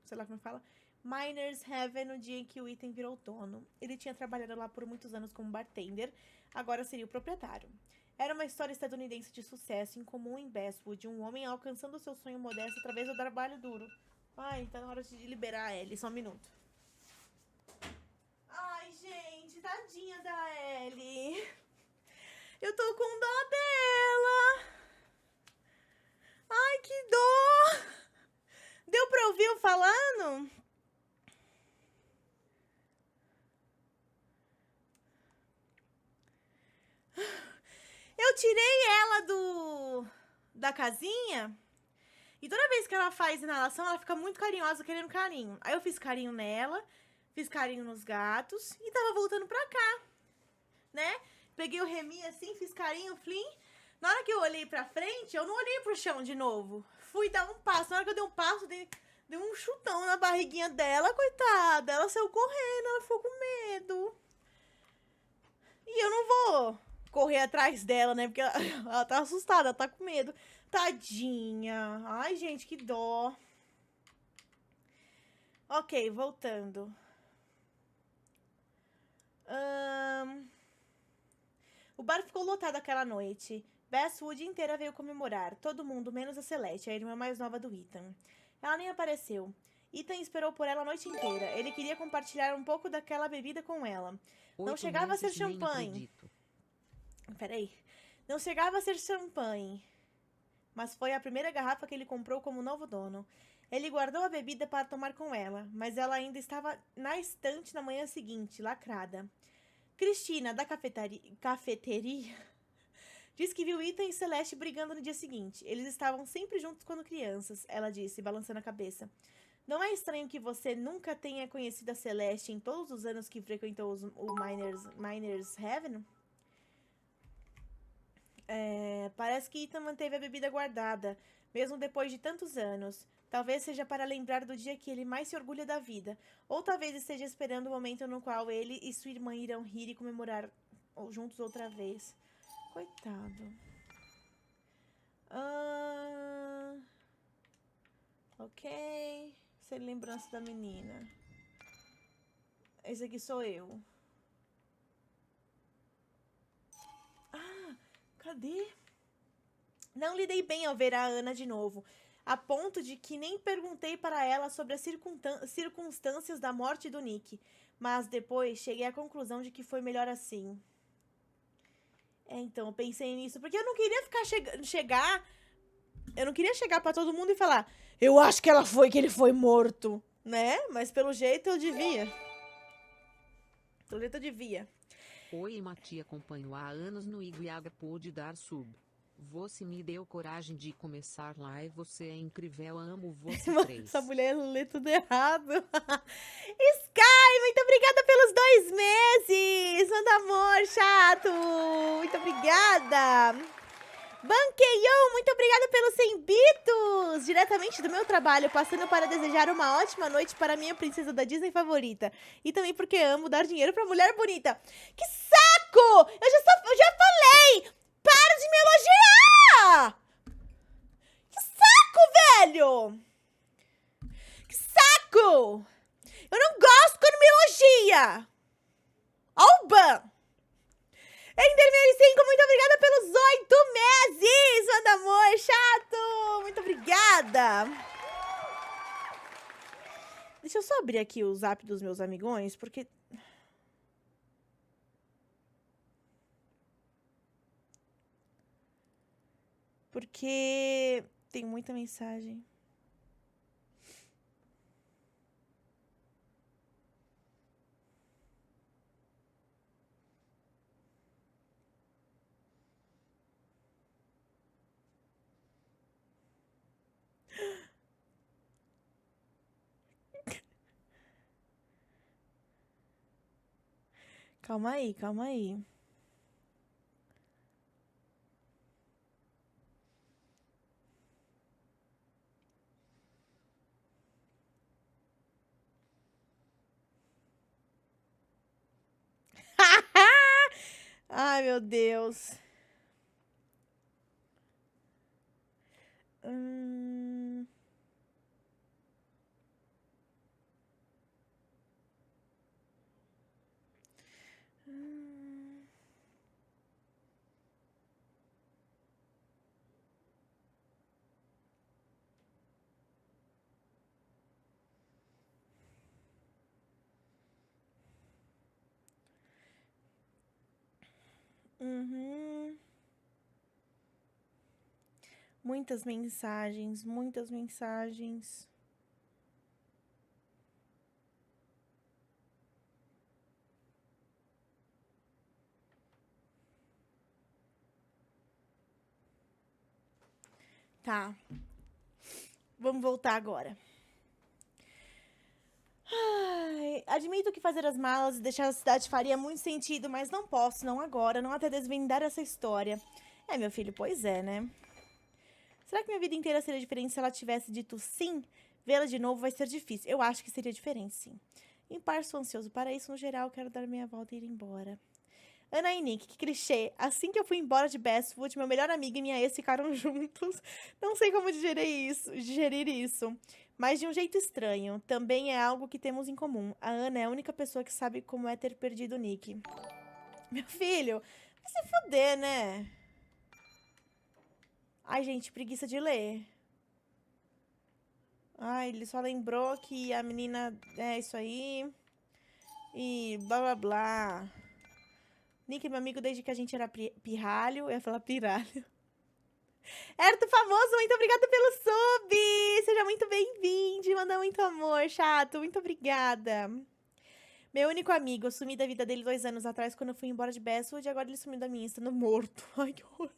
sei lá como fala, Miners Heaven, no dia em que o Ethan virou dono. Ele tinha trabalhado lá por muitos anos como bartender, agora seria o proprietário. Era uma história estadunidense de sucesso incomum em Basswood, um homem alcançando seu sonho modesto através do trabalho duro. Ai, tá na hora de liberar a Ellie, só um minuto. Ai, gente, tadinha da Ellie. Eu tô com dó dela. Ai, que dó. Deu pra ouvir eu falando? Eu tirei ela da casinha e toda vez que ela faz inalação, ela fica muito carinhosa, querendo carinho. Aí eu fiz carinho nela, fiz carinho nos gatos e tava voltando pra cá, né? Peguei o Remy assim, fiz carinho, flim. Na hora que eu olhei pra frente, eu não olhei pro chão de novo. Fui dar um passo. Na hora que eu dei um passo, dei um chutão na barriguinha dela, coitada. Ela saiu correndo, ela ficou com medo. E eu não vou correr atrás dela, né? Porque ela tá assustada, ela tá com medo. Tadinha. Ai, gente, que dó. Ok, voltando. O bar ficou lotado aquela noite. Basswood inteira veio comemorar. Todo mundo, menos a Celeste, a irmã mais nova do Ethan. Ela nem apareceu. Ethan esperou por ela a noite inteira. Ele queria compartilhar um pouco daquela bebida com ela. Não chegava a ser champanhe. Peraí. Não chegava a ser champanhe. Mas foi a primeira garrafa que ele comprou como novo dono. Ele guardou a bebida para tomar com ela, mas ela ainda estava na estante na manhã seguinte, lacrada. Cristina, da cafeteria, diz que viu Ethan e Celeste brigando no dia seguinte. Eles estavam sempre juntos quando crianças, ela disse, balançando a cabeça. Não é estranho que você nunca tenha conhecido a Celeste em todos os anos que frequentou o Miners Heaven? Parece que Ethan manteve a bebida guardada, mesmo depois de tantos anos. Talvez seja para lembrar do dia que ele mais se orgulha da vida. Ou talvez esteja esperando o momento no qual ele e sua irmã irão rir e comemorar juntos outra vez. Coitado. Ok. Sem lembrança da menina. Esse aqui sou eu. Cadê? Não lidei bem ao ver a Ana de novo, a ponto de que nem perguntei para ela sobre as circunstâncias da morte do Nick. Mas depois cheguei à conclusão de que foi melhor assim. Então, eu pensei nisso, porque eu não queria eu não queria chegar pra todo mundo e falar, eu acho que ele foi morto, né? Mas pelo jeito eu devia. Pelo jeito eu devia. Oi, Maethe acompanho há anos no Iguiaga, pôde dar sub. Você me deu coragem de começar live, você é incrível, amo você três. Essa mulher lê tudo errado. Sky, muito obrigada pelos 2 meses. Manda amor, chato. Muito obrigada. Banqueion, muito obrigada pelos 100 bitos. Diretamente do meu trabalho, passando para desejar uma ótima noite para minha princesa da Disney favorita. E também porque amo dar dinheiro pra mulher bonita. Que saco! Eu já falei! Para de me elogiar! Que saco, velho! Que saco! Eu não gosto quando me elogia! Alba! Ender65, muito obrigada pelos 8 meses! Manda amor, chato! Muito obrigada! Deixa eu só abrir aqui o zap dos meus amigões, porque... Tem muita mensagem. Calma aí, calma aí. Ai, meu Deus. Hum... Hum... Uhum. Muitas mensagens, muitas mensagens. Tá. Vamos voltar agora. Ai, admito que fazer as malas e deixar a cidade faria muito sentido, mas não posso, não agora, não até desvendar essa história. É, meu filho, pois é, né? Será que minha vida inteira seria diferente se ela tivesse dito sim? Vê-la de novo vai ser difícil. Eu acho que seria diferente, sim. Em par, sou ansioso para isso. No geral, quero dar minha volta e ir embora. Ana e Nick, que clichê. Assim que eu fui embora de Bestwood, meu melhor amigo e minha ex ficaram juntos. Não sei como digerir isso. Mas de um jeito estranho. Também é algo que temos em comum. A Ana é a única pessoa que sabe como é ter perdido o Nick. Meu filho, vai se fuder, né? Ai, gente, preguiça de ler. Ai, ele só lembrou que a menina é isso aí. E blá blá blá. Nick é meu amigo desde que a gente era pirralho. Eu ia falar pirralho. Herto famoso, muito obrigada pelo sub! Seja muito bem-vindo. Manda muito amor, chato. Muito obrigada. Meu único amigo, eu sumi da vida dele 2 anos atrás quando eu fui embora de Bestwood. E agora ele sumiu da minha, estando morto. Ai, que horror.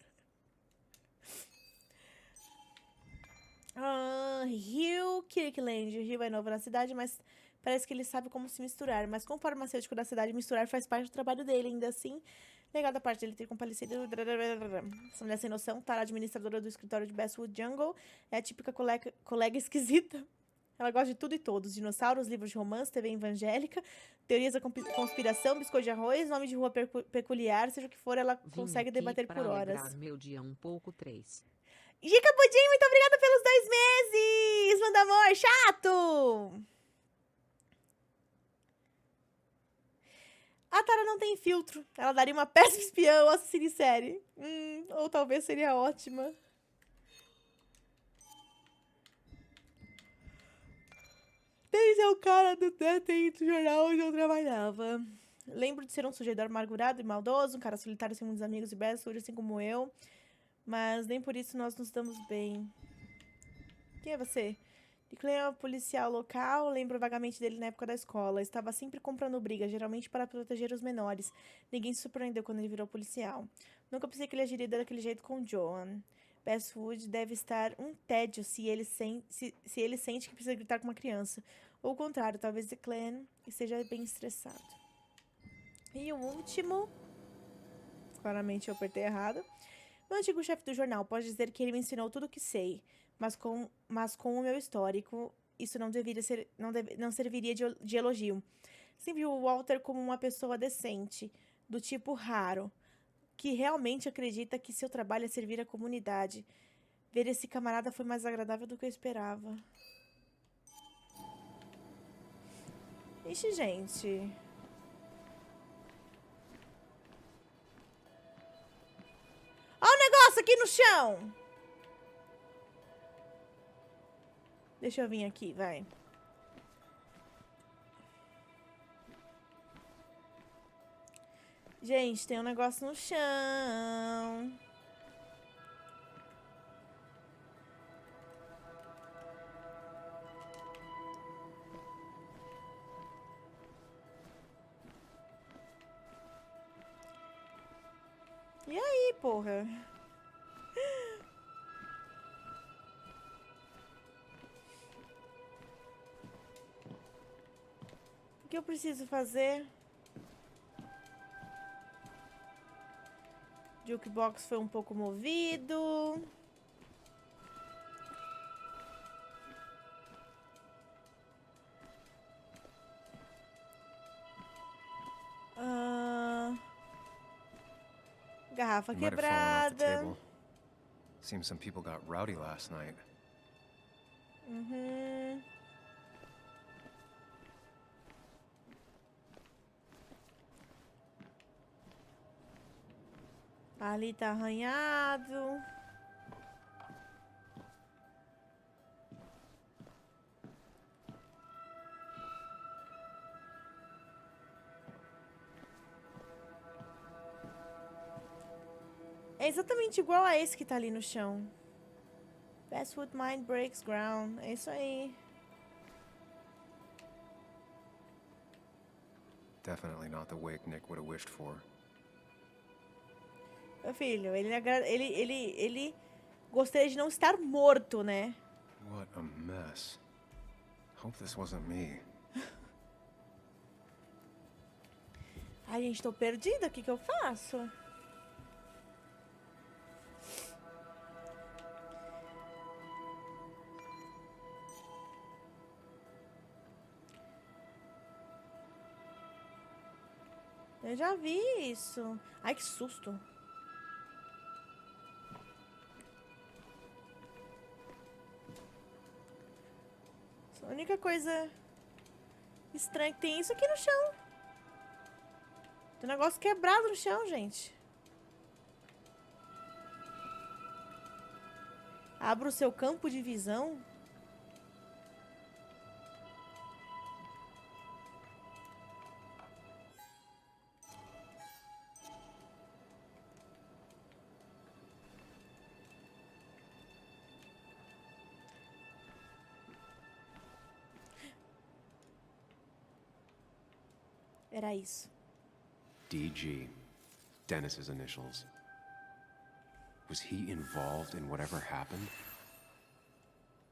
Rio Kirkland. O Rio é novo na cidade, mas parece que ele sabe como se misturar. Mas como farmacêutico da cidade, misturar faz parte do trabalho dele. Ainda assim, legal da parte dele ter comparecido. Essa mulher sem noção, tá? A administradora do escritório de Bestwood Jungle. É a típica colega esquisita. Ela gosta de tudo e todos. Dinossauros, livros de romance, TV evangélica, teorias da conspiração, biscoito de arroz, nome de rua peculiar, seja o que for, ela consegue debater por horas. Meu dia um pouco 3. Gica Pudim, muito obrigada pelos 2 meses! Manda amor, chato! A Tara não tem filtro. Ela daria uma péssima espiã ou assassina em série. Ou talvez seria ótima. Denis é o cara do jornal onde eu trabalhava. Lembro de ser um sujeito amargurado e maldoso, um cara solitário sem muitos amigos e bestos, assim como eu. Mas nem por isso nós nos damos bem. Quem é você? Nickley é um policial local, lembro vagamente dele na época da escola. Estava sempre comprando briga, geralmente para proteger os menores. Ninguém se surpreendeu quando ele virou policial. Nunca pensei que ele agiria daquele jeito com Joan. Bestwood deve estar um tédio se ele sente que precisa gritar com uma criança. Ou o contrário, talvez Declan esteja bem estressado. E o último... Claramente eu apertei errado. Meu antigo chefe do jornal pode dizer que ele me ensinou tudo o que sei. Mas com o meu histórico, isso não serviria de elogio. Sempre vi o Walter como uma pessoa decente, do tipo raro, que realmente acredita que seu trabalho é servir a comunidade. Ver esse camarada foi mais agradável do que eu esperava. Ixi, gente. Olha o negócio aqui no chão! Deixa eu vir aqui, vai. Gente, tem um negócio no chão. aqui, porra. O que eu preciso fazer? Jukebox foi um pouco movido. Garrafa You might have fallen off the quebrada. table. Seems some people got rowdy last night. Uhum. Ali tá arranhado. É exatamente igual a esse que tá ali no chão. Basswood Mine breaks ground. É isso aí. Definitely not the wake Nick would have wished for. Meu filho, ele gostaria de não estar morto, né? What a mess. Hope this wasn't me. Ai, gente, tô perdida. O que eu faço? Eu já vi isso. Ai, que susto. A única coisa estranha que tem isso aqui no chão. Tem um negócio quebrado no chão, gente. Abra o seu campo de visão. Era isso. DG. Dennis's initials. Was he involved in whatever happened?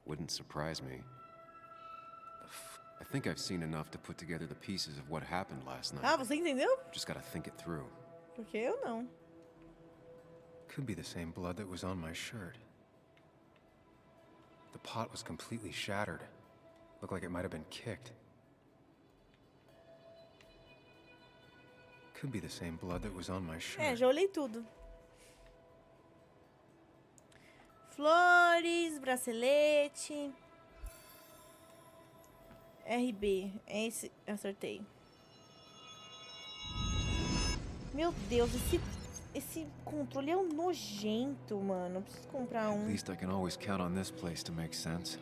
Wouldn't surprise me. I think I've seen enough to put together the pieces of what happened last night. Ah, você entendeu? Just gotta think it through. Porque eu não. Could be the same blood that was on my shirt. The pot was completely shattered. Looked like it might have been kicked. Could be the same blood that was on my shirt. É, já olhei tudo. Flores, bracelete. RB. É esse. Acertei. Meu Deus, esse controle é um nojento, mano. Eu preciso comprar At um. least I can always count on this place to make sense.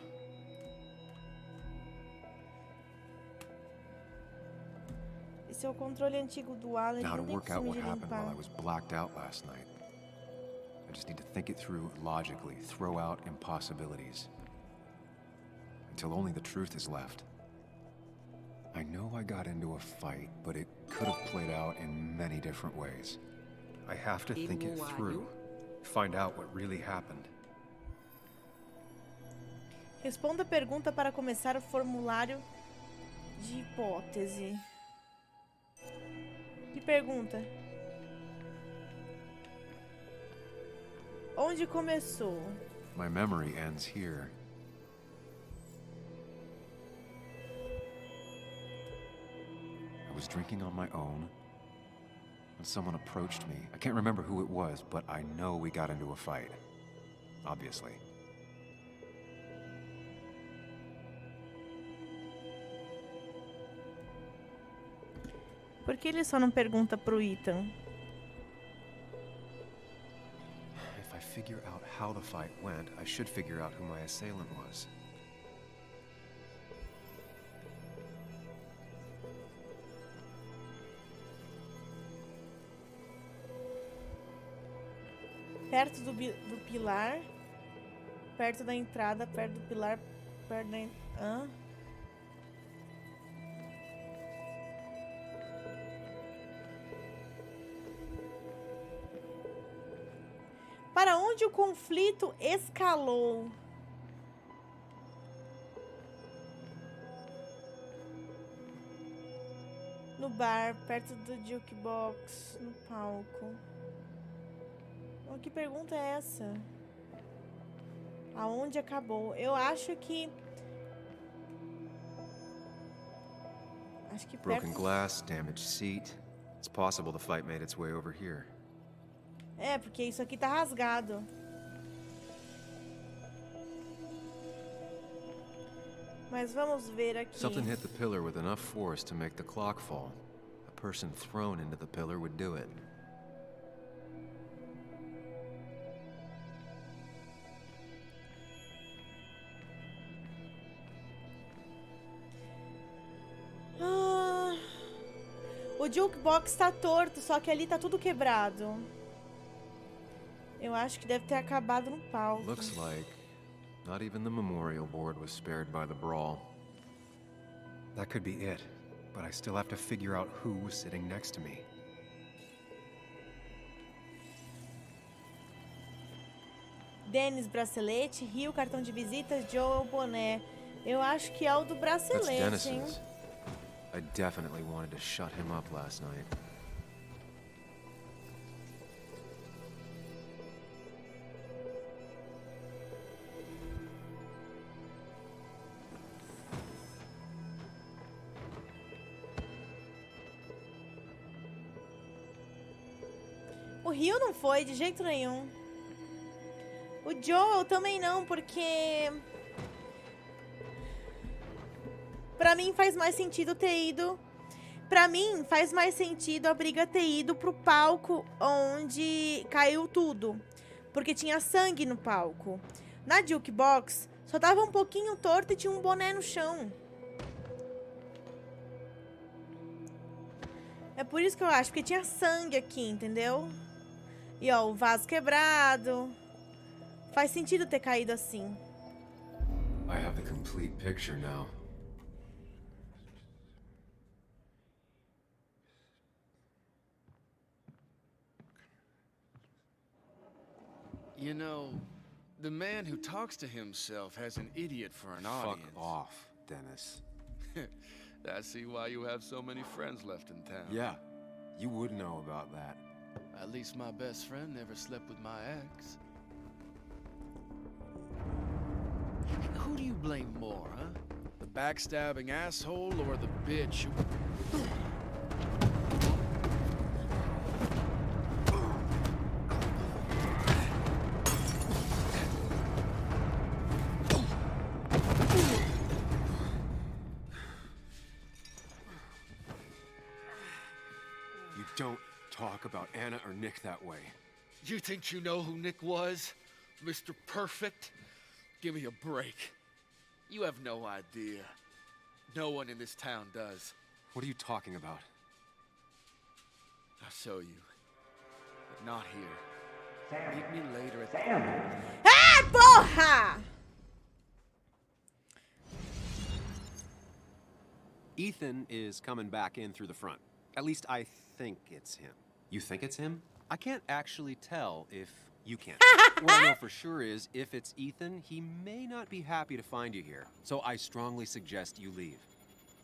Esse é o controle antigo do Alan. Now to Não tem work out costume what de happened while I limpar. was blacked out last night. I just need to think it through logically, throw out impossibilities. Until only the truth is left. I know I got into a fight, but it could have played out in many different ways. I have to think it through. Find out what really happened. Responda a pergunta para começar o formulário de hipótese. Que pergunta? Onde começou? My memory ends here. I was drinking on my own when someone approached me. I can't remember who it was, but I know we got into a fight. Obviously. Por que ele só não pergunta pro Ethan? If I figure out how the fight went, I should figure out who my assailant was. Perto do pilar. Perto da entrada, perto do pilar, perto da... Hã? Para onde o conflito escalou? No bar, perto do jukebox, no palco. Oh, que pergunta é essa? Aonde acabou? Eu acho que... Broken glass, damaged seat. It's possible the fight made its way over here. É, porque isso aqui tá rasgado. Mas vamos ver aqui. Something hit the pillar with enough force to make the clock fall. A person thrown into the pillar would do it. O jukebox tá torto, só que ali tá tudo quebrado. Eu acho que deve ter acabado no palco. Looks like not even the memorial board was spared by the brawl. That could be it, but I still have to figure out who was sitting next to me. Dennis, bracelete. Rio, cartão de visitas. Joe, boné. Eu acho que é o do That's bracelete, hein? Dennis's. I definitely wanted to shut him up last night. O Rio não foi, de jeito nenhum. O Joel também não, porque... Pra mim faz mais sentido ter ido... Pra mim faz mais sentido a briga ter ido pro palco onde caiu tudo. Porque tinha sangue no palco. Na jukebox, só tava um pouquinho torto e tinha um boné no chão. É por isso que eu acho, porque tinha sangue aqui, entendeu? E ó, o vaso quebrado. Faz sentido ter caído assim. I have the complete picture now. You know, the man who talks to himself has an idiot for an audience. Fuck off, Dennis. I see why you have so many friends left in town. Yeah, you would know about that. At least my best friend never slept with my ex. Who do you blame more, huh? The backstabbing asshole or the bitch who... You don't talk about Anna or Nick that way. You think you know who Nick was? Mr. Perfect? Give me a break. You have no idea. No one in this town does. What are you talking about? I'll show you. But not here. Meet me later at Sam! Ah, porra! Ethan is coming back in through the front. At least I think it's him. You think it's him? I can't actually tell if you can. What I know for sure is, if it's Ethan, he may not be happy to find you here. So I strongly suggest you leave.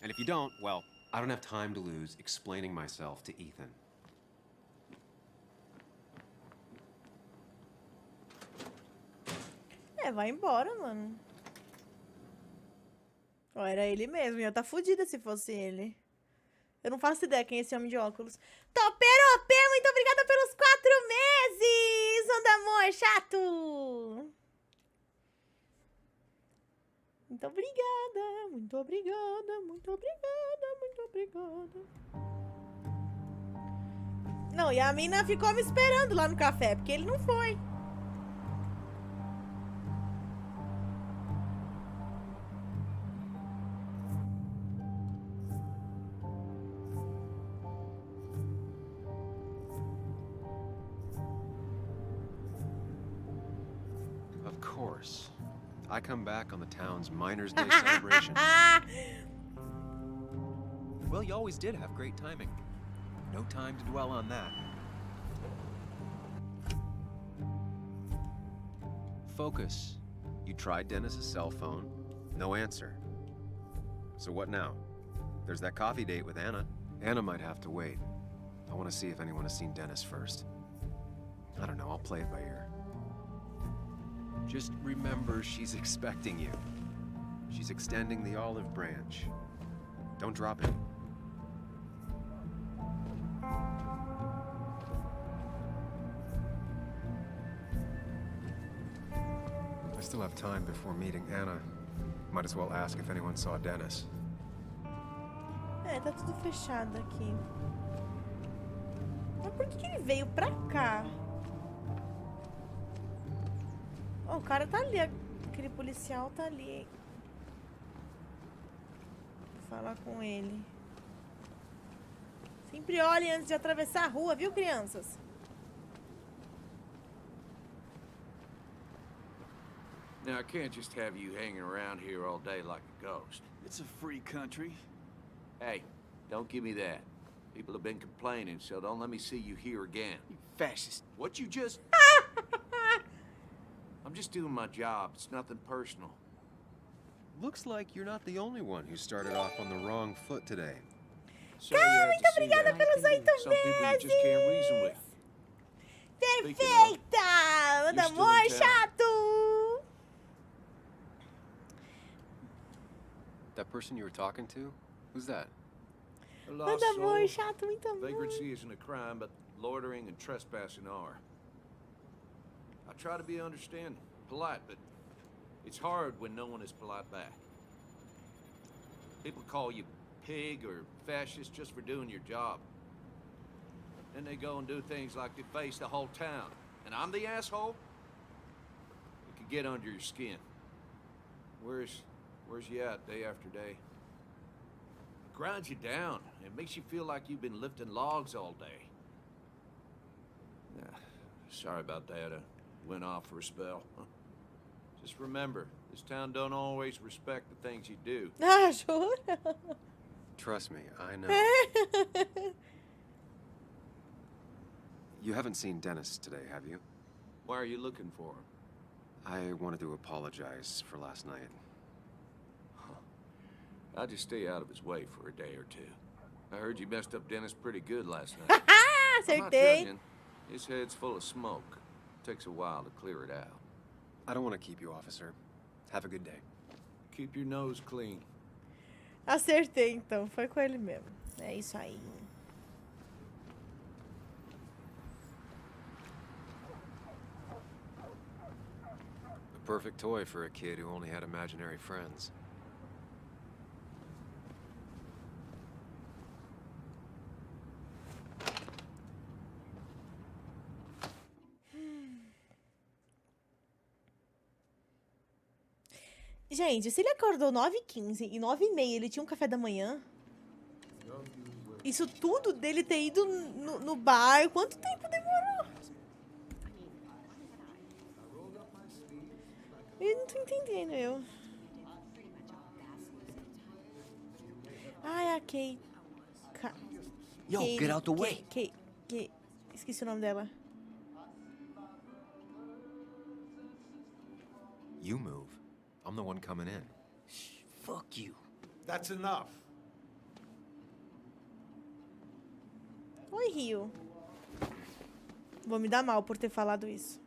And if you don't, well, I don't have time to lose explaining myself to Ethan. É, vai embora, mano. Ó, era ele mesmo. Ia tá fudida se fosse ele. Eu não faço ideia quem é esse homem de óculos. Toperopê, muito obrigada pelos 4 meses! Onda amor, chato! Muito obrigada, muito obrigada, muito obrigada, muito obrigada. Não, e a mina ficou me esperando lá no café, porque ele não foi. Of course. I come back on the town's Miners' Day celebration. Well, you always did have great timing. No time to dwell on that. focus. You tried Dennis's cell phone. No answer. So what now? There's that coffee date with Anna. Anna might have to wait. I want to see if anyone has seen Dennis first. I don't know, I'll play it by ear. Just remember she's expecting you. She's extending the olive branch. Don't drop it. I still have time before meeting Anna. Might as well ask if anyone saw Dennis. É, tá tudo fechado aqui. Mas por que ele veio pra cá? Oh, o cara tá ali. Aquele policial tá ali. Vou falar com ele. Sempre olhem antes de atravessar a rua, viu, crianças? Now, I can't just have you hanging around here all day like a ghost. It's a free country. Hey, don't give me that. People have been complaining, so don't let me see you here again. You fascist. What you just... I'm just doing my job. It's nothing personal. Looks like you're not the only one who started off on the wrong foot today. Sorry you have to see that. pelos 8 Some people you just can't reason with. Perfeita! Manda you're still amor in town. chato! That person you were talking to? Who's that? A lost Manda amor soul. chato, muito amor. Vagrancy isn't a crime, but loitering and trespassing are. I try to be understanding, polite, but it's hard when no one is polite back. People call you pig or fascist just for doing your job. Then they go and do things like they face the whole town. And I'm the asshole? It could get under your skin. Where's you at day after day? It grinds you down. It makes you feel like you've been lifting logs all day. Sorry about that. I went off for a spell. Just remember, this town don't always respect the things you do. Ah, jura? Trust me, I know. You haven't seen Dennis today, have you? Why are you looking for him? I wanted to apologize for last night. I'll just stay out of his way for a day or two. I heard you messed up Dennis pretty good last night. I'm not Acertei. judging. His head's full of smoke. Takes a while to clear it out. I don't want to keep you, officer. Have a good day. Keep your nose clean. Acertei, então. Foi com ele mesmo. É isso aí. The perfect toy for a kid who only had imaginary friends. Gente, se ele acordou 9h15 e 9h30 ele tinha um café da manhã. Isso tudo dele ter ido no bar. Quanto tempo demorou? Eu não tô entendendo, eu. Ai, a Kate. Yo, get out the way. Kate. Esqueci o nome dela. You move. I'm the one coming in. Fuck you. That's enough. Oi, Rio. Vou me dar mal por ter falado isso.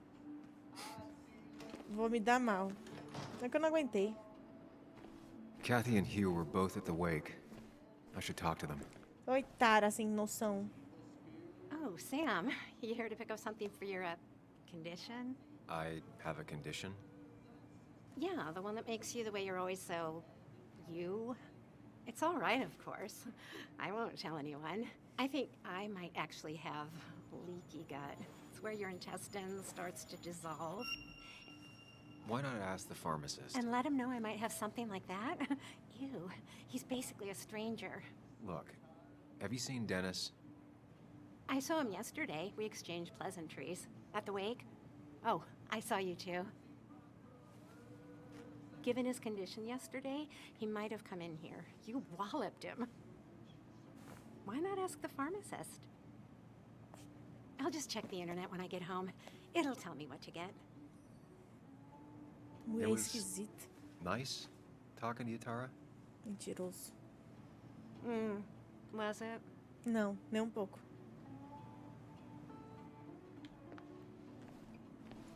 Vou me dar mal. É que eu não aguentei. Kathy and Hugh were both at the wake. I should talk to them. Oi, Tara, sem noção. Oh, Sam, you here to pick up something for your condition? I have a condition. Yeah, the one that makes you the way you're always so... you? It's all right, of course. I won't tell anyone. I think I might actually have leaky gut. It's where your intestine starts to dissolve. Why not ask the pharmacist? And let him know I might have something like that? Ew, he's basically a stranger. Look, have you seen Dennis? I saw him yesterday. We exchanged pleasantries. At the wake? Oh, I saw you too. Given his condition yesterday, he might have come in here. You walloped him. Why not ask the pharmacist? I'll just check the internet when I get home. It'll tell me what to get. Mulher esquisita. Nice talking to you, Tara. Mentiroso. Was it? Não, nem um pouco.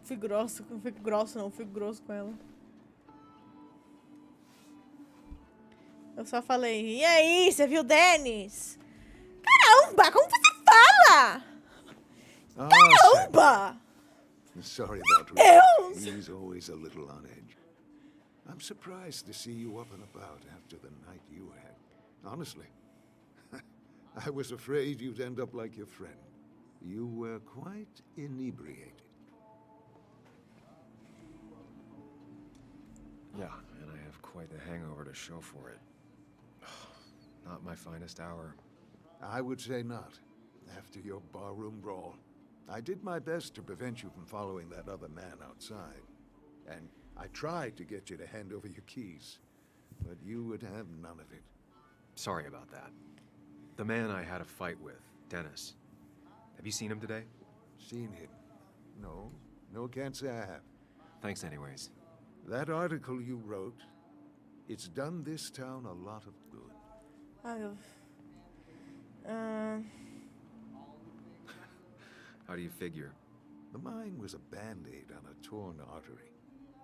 Fui grosso com ela. Eu só falei, e aí, você viu o Dennis? Caramba, como você fala? Caramba! Sorry about Rick. Deus! He's always a little on edge. I'm surprised to see you up and about after the night you had. Honestly, I was afraid you'd end up like your friend. You were quite inebriated. Yeah, and I have quite the hangover to show for it. Not my finest hour. I would say not, after your barroom brawl. I did my best to prevent you from following that other man outside. And I tried to get you to hand over your keys, but you would have none of it. Sorry about that. The man I had a fight with, Dennis. Have you seen him today? Seen him? No, can't say I have. Thanks anyways. That article you wrote, it's done this town a lot of good. How do you figure? The mine was a band-aid on a torn artery.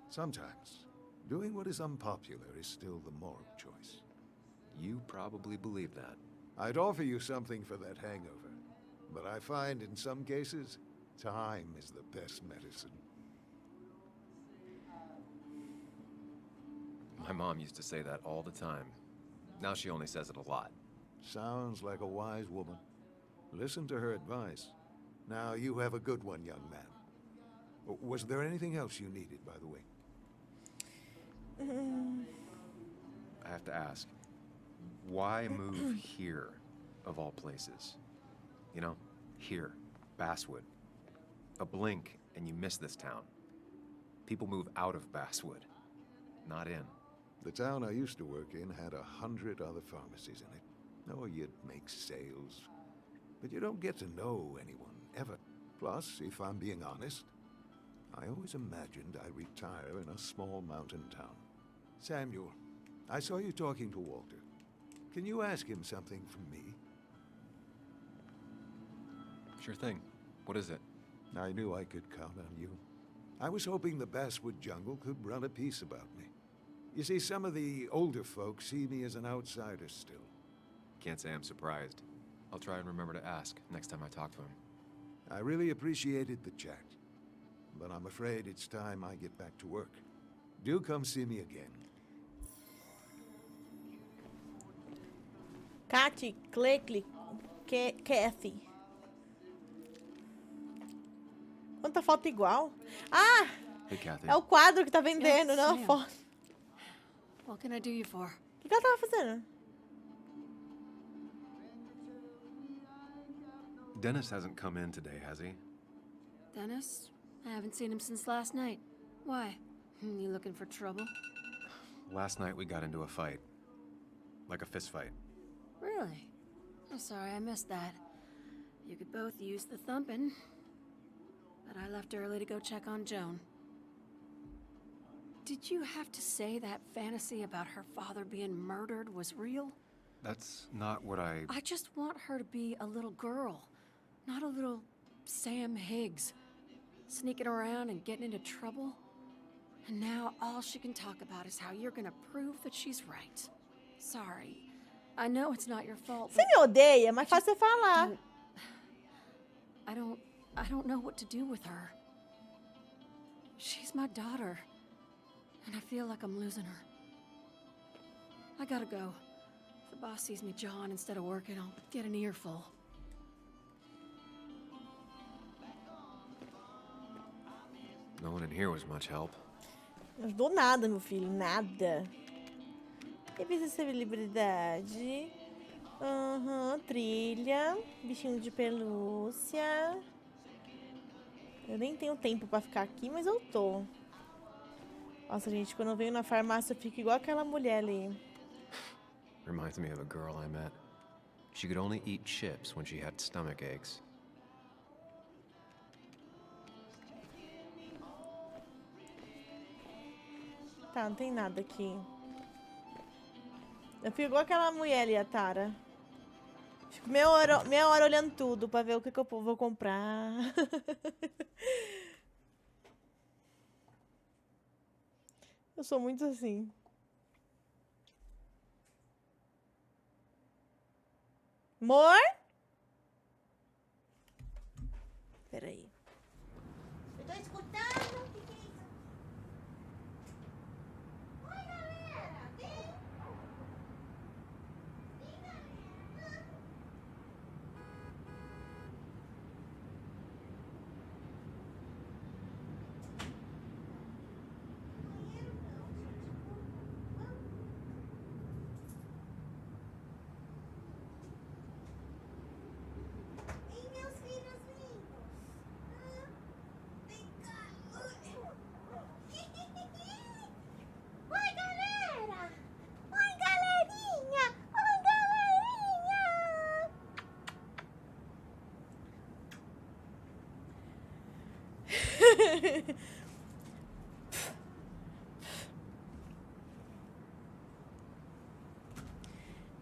Sometimes, doing what is unpopular is still the moral choice. You probably believe that. I'd offer you something for that hangover, but I find in some cases, time is the best medicine. My mom used to say that all the time. Now she only says it a lot. Sounds like a wise woman. Listen to her advice. Now, you have a good one, young man. Was there anything else you needed, by the way? I have to ask, why move here, of all places? You know, here, Basswood. A blink and you miss this town. People move out of Basswood, not in. The town I used to work in had 100 other pharmacies in it. Oh, you'd make sales. But you don't get to know anyone, ever. Plus, if I'm being honest, I always imagined I'd retire in a small mountain town. Samuel, I saw you talking to Walter. Can you ask him something from me? Sure thing. What is it? I knew I could count on you. I was hoping the Basswood jungle could run a piece about me. You see, some of the older folks see me as an outsider still. Can't say I'm surprised. I'll try and remember to ask next time I talk to him. I really appreciated the chat, but I'm afraid it's time I get back to work. Do come see me again. Kati, Cleckley, Kathy. Quanta foto igual? Ah! Hey, Kathy. É o quadro que tá vendendo, não a foto. What can I do you for? O que ela tava fazendo? Dennis hasn't come in today, has he? Dennis? I haven't seen him since last night. Why? You looking for trouble? Last night we got into a fight. Like a fist fight. Really? I'm sorry I missed that. You could both use the thumping. But I left early to go check on Joan. Did you have to say that fantasy about her father being murdered was real? That's not what I just want her to be a little girl, not a little Sam Higgs, sneaking around and getting into trouble. And now all she can talk about is how you're gonna prove that she's right. Sorry. I know it's not your fault. Você me odeia, mas faz você falar. I don't know what to do with her. She's my daughter. And I feel like I'm losing her. I gotta go. If the boss sees me jawing instead of working, I'll get an earful. No one in here was much help. Não ajudou nada, meu filho, nada. Revista de celebridade. Trilha. Bichinho de pelúcia. Eu nem tenho tempo pra ficar aqui, mas eu tô. Nossa, gente, quando eu venho na farmácia, eu fico igual aquela mulher ali. Reminds me of a girl I met. She could only eat chips when she had stomach aches. Tá, não tem nada aqui. Eu fico igual aquela mulher ali, a Tara. Fico meia hora olhando tudo pra ver o que eu vou comprar. Eu sou muito assim. Amor? Peraí. Eu tô escutando. O que é isso? Oi, galera. Vem. Vem, galera. Ei, meus filhos lindos. Vem cá. Oi, galera. Oi, galerinha. Oi, galerinha.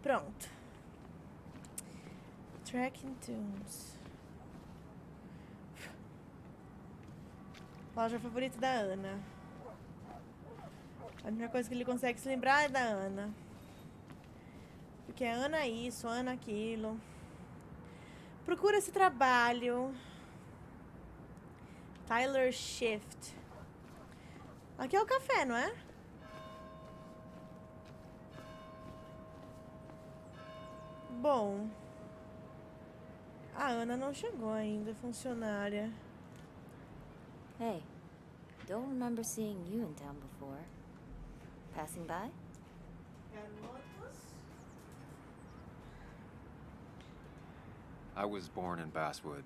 Pronto. Tracking Tunes. Loja favorita da Ana. A única coisa que ele consegue se lembrar é da Ana. Porque é Ana isso, Ana aquilo. Procura esse trabalho. Tyler Shift. Aqui é o café, não é? Bom. A Ana não chegou ainda, funcionária. Hey, don't remember seeing you in town before. Passing by? I was born in Basswood.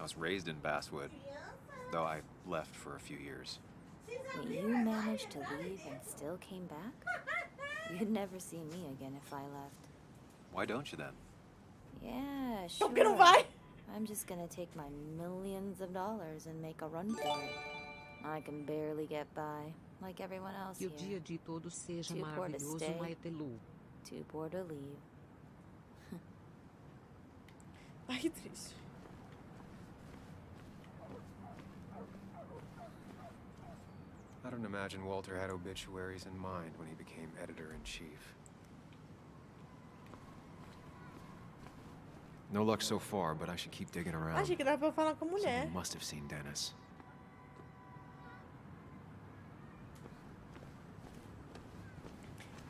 I was raised in Basswood, though I left for a few years. Wait, you managed to leave and still came back? You'd never see me again if I left. Why don't you then? Yeah, sure. Porque não vai? I'm just gonna take my millions of dollars and make a run for it. I can barely get by, like everyone else Que o here. dia de todos seja Too poor to maravilhoso, stay. Maethe. Too poor to leave. Ai, que triste. I don't imagine Walter had obituaries in mind when he became editor-in-chief. No luck so far, but I should keep digging around. Achei que dava pra eu falar com a mulher. Someone must have seen Dennis.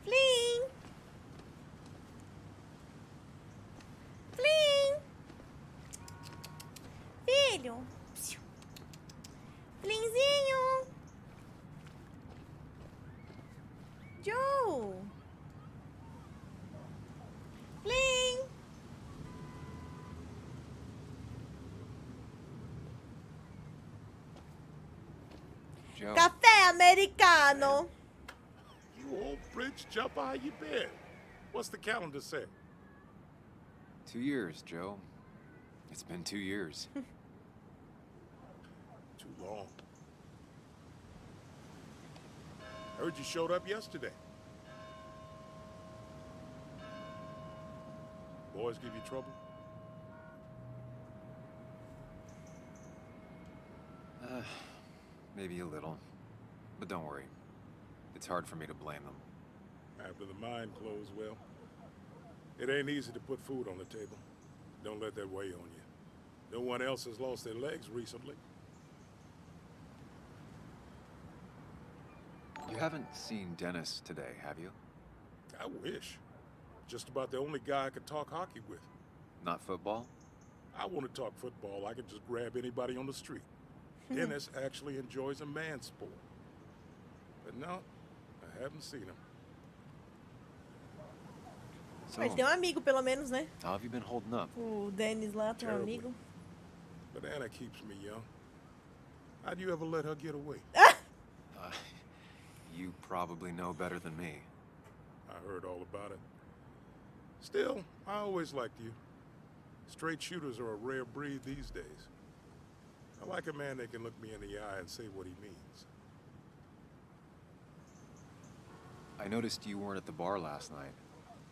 Flim! Flim! Filho! Flinzinho! Joe! Flim! Joe. Café americano! You old bridge jumper, how you been? What's the calendar say? 2 years, Joe. It's been 2 years. Too long. Heard you showed up yesterday. Boys give you trouble? Maybe a little. But don't worry. It's hard for me to blame them. After the mine closed, well, it ain't easy to put food on the table. Don't let that weigh on you. No one else has lost their legs recently. You haven't seen Dennis today, have you? I wish. Just about the only guy I could talk hockey with. Not football? I want to talk football. I can just grab anybody on the street. Dennis actually enjoys a man's sport. But no, I haven't seen him. Mas tem um amigo, pelo menos, né? How have you been holding up? O Dennis lá tem um Terribly. amigo. But Anna keeps me young. How'd you ever let her get away? You probably know better than me. I heard all about it. Still, I always liked you. Straight shooters are a rare breed these days. I like a man that can look me in the eye and say what he means. I noticed you weren't at the bar last night.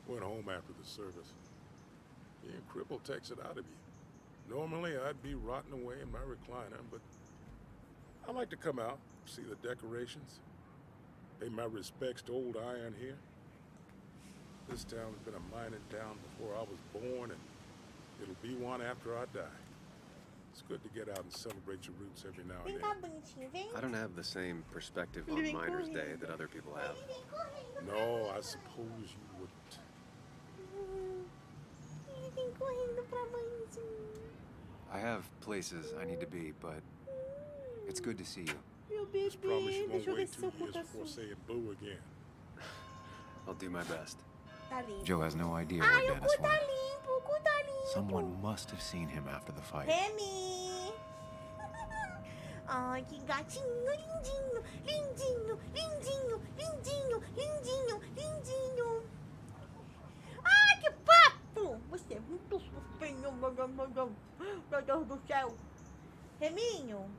Went home after the service. Being crippled takes it out of you. Normally, I'd be rotting away in my recliner, but I like to come out, see the decorations, pay my respects to old Iron here. This town's been a mining town before I was born, and it'll be one after I die. It's good to get out and celebrate your roots every now and then. I don't have the same perspective on Miners' Day that other people have. No, I suppose you wouldn't. I have places I need to be, but it's good to see you. Just promise you won't wait 2 years before saying boo again. I'll do my best. Tá limpo. Joe has no idea where Dennis went. Someone must have seen him after the fight. Remy! Ai, que gatinho lindinho, lindinho, lindinho, lindinho, lindinho, lindinho. Ai, que papo! Você é muito fofinho, meu Deus do céu. Reminho?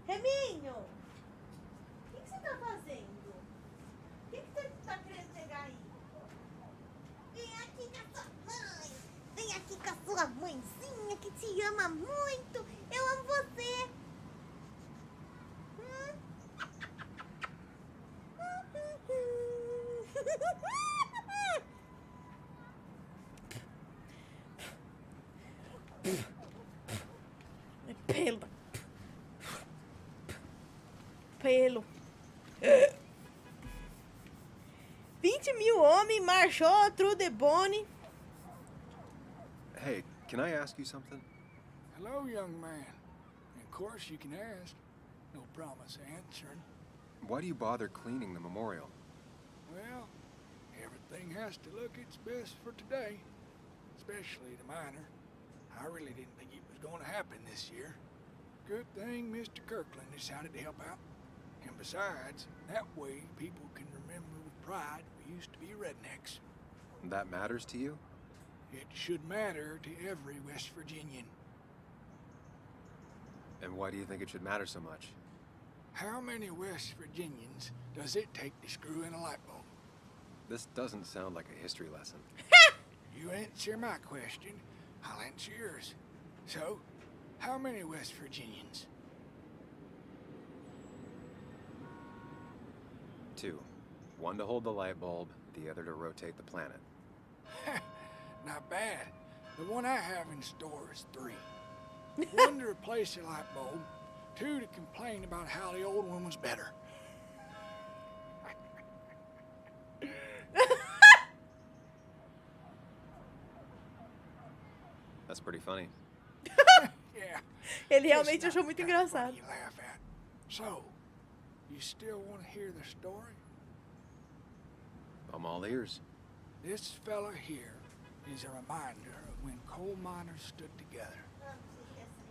Reminho? O que você tá fazendo? O que você tá querendo pegar aí? Vem aqui com a sua mãe. Vem aqui com a sua mãezinha que te ama muito. Eu amo você. Pelo. Pelo. 20 mil homens marchou through the bone. Hey, can I ask you something? Hello, young man. Of course you can ask. No promise answering. Why do you bother cleaning the memorial? Well, everything has to look its best for today. Especially the miner. I really didn't think it was going to happen this year. Good thing Mr. Kirkland decided to help out. And besides, that way people can remember with pride we used to be rednecks. That matters to you? It should matter to every West Virginian. And why do you think it should matter so much? How many West Virginians does it take to screw in a light bulb? This doesn't sound like a history lesson. You answer my question, I'll answer yours. So, how many West Virginians? 2. One to hold the light bulb, the other to rotate the planet. Not bad. The one I have in store is 3. 1 to replace the light bulb, 2 to complain about how the old one was better. That's pretty funny. Yeah. Ele realmente achou muito engraçado. You laugh at. So, you still want to hear the story? I'm all ears. This fella here is a reminder of when coal miners stood together.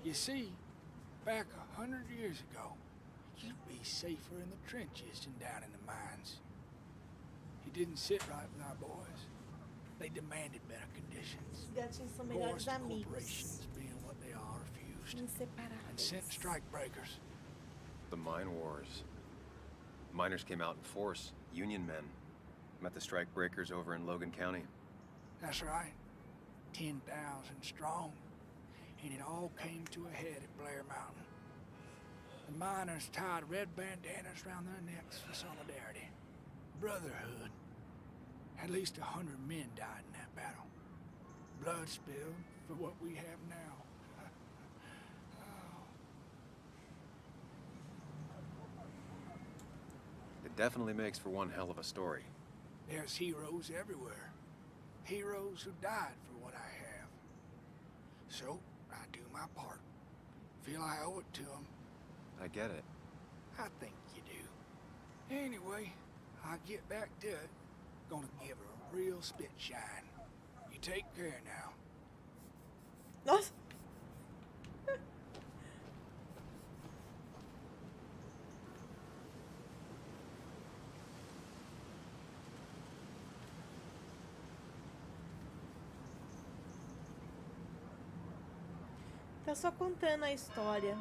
You see, back 100 years ago, you'd be safer in the trenches than down in the mines. He didn't sit right with our boys. They demanded better conditions. Gatinhos são Of melhores course, the amigos. corporations, being what they are, refused and Inseparáveis. sent strike breakers. The mine wars. Miners came out in force, Union men. Met the strike breakers over in Logan County. That's right. 10,000 strong. And it all came to a head at Blair Mountain. The miners tied red bandanas around their necks for solidarity. Brotherhood. At least 100 men died in that battle. Blood spilled for what we have now. It definitely makes for one hell of a story. There's heroes everywhere. Heroes who died for what I have. So, I do my part. Feel I owe it to them. I get it. I think you do. Anyway, I'll get back to it. Gonna give her a real spit shine. You take care now. Nossa. Tá só contando a história.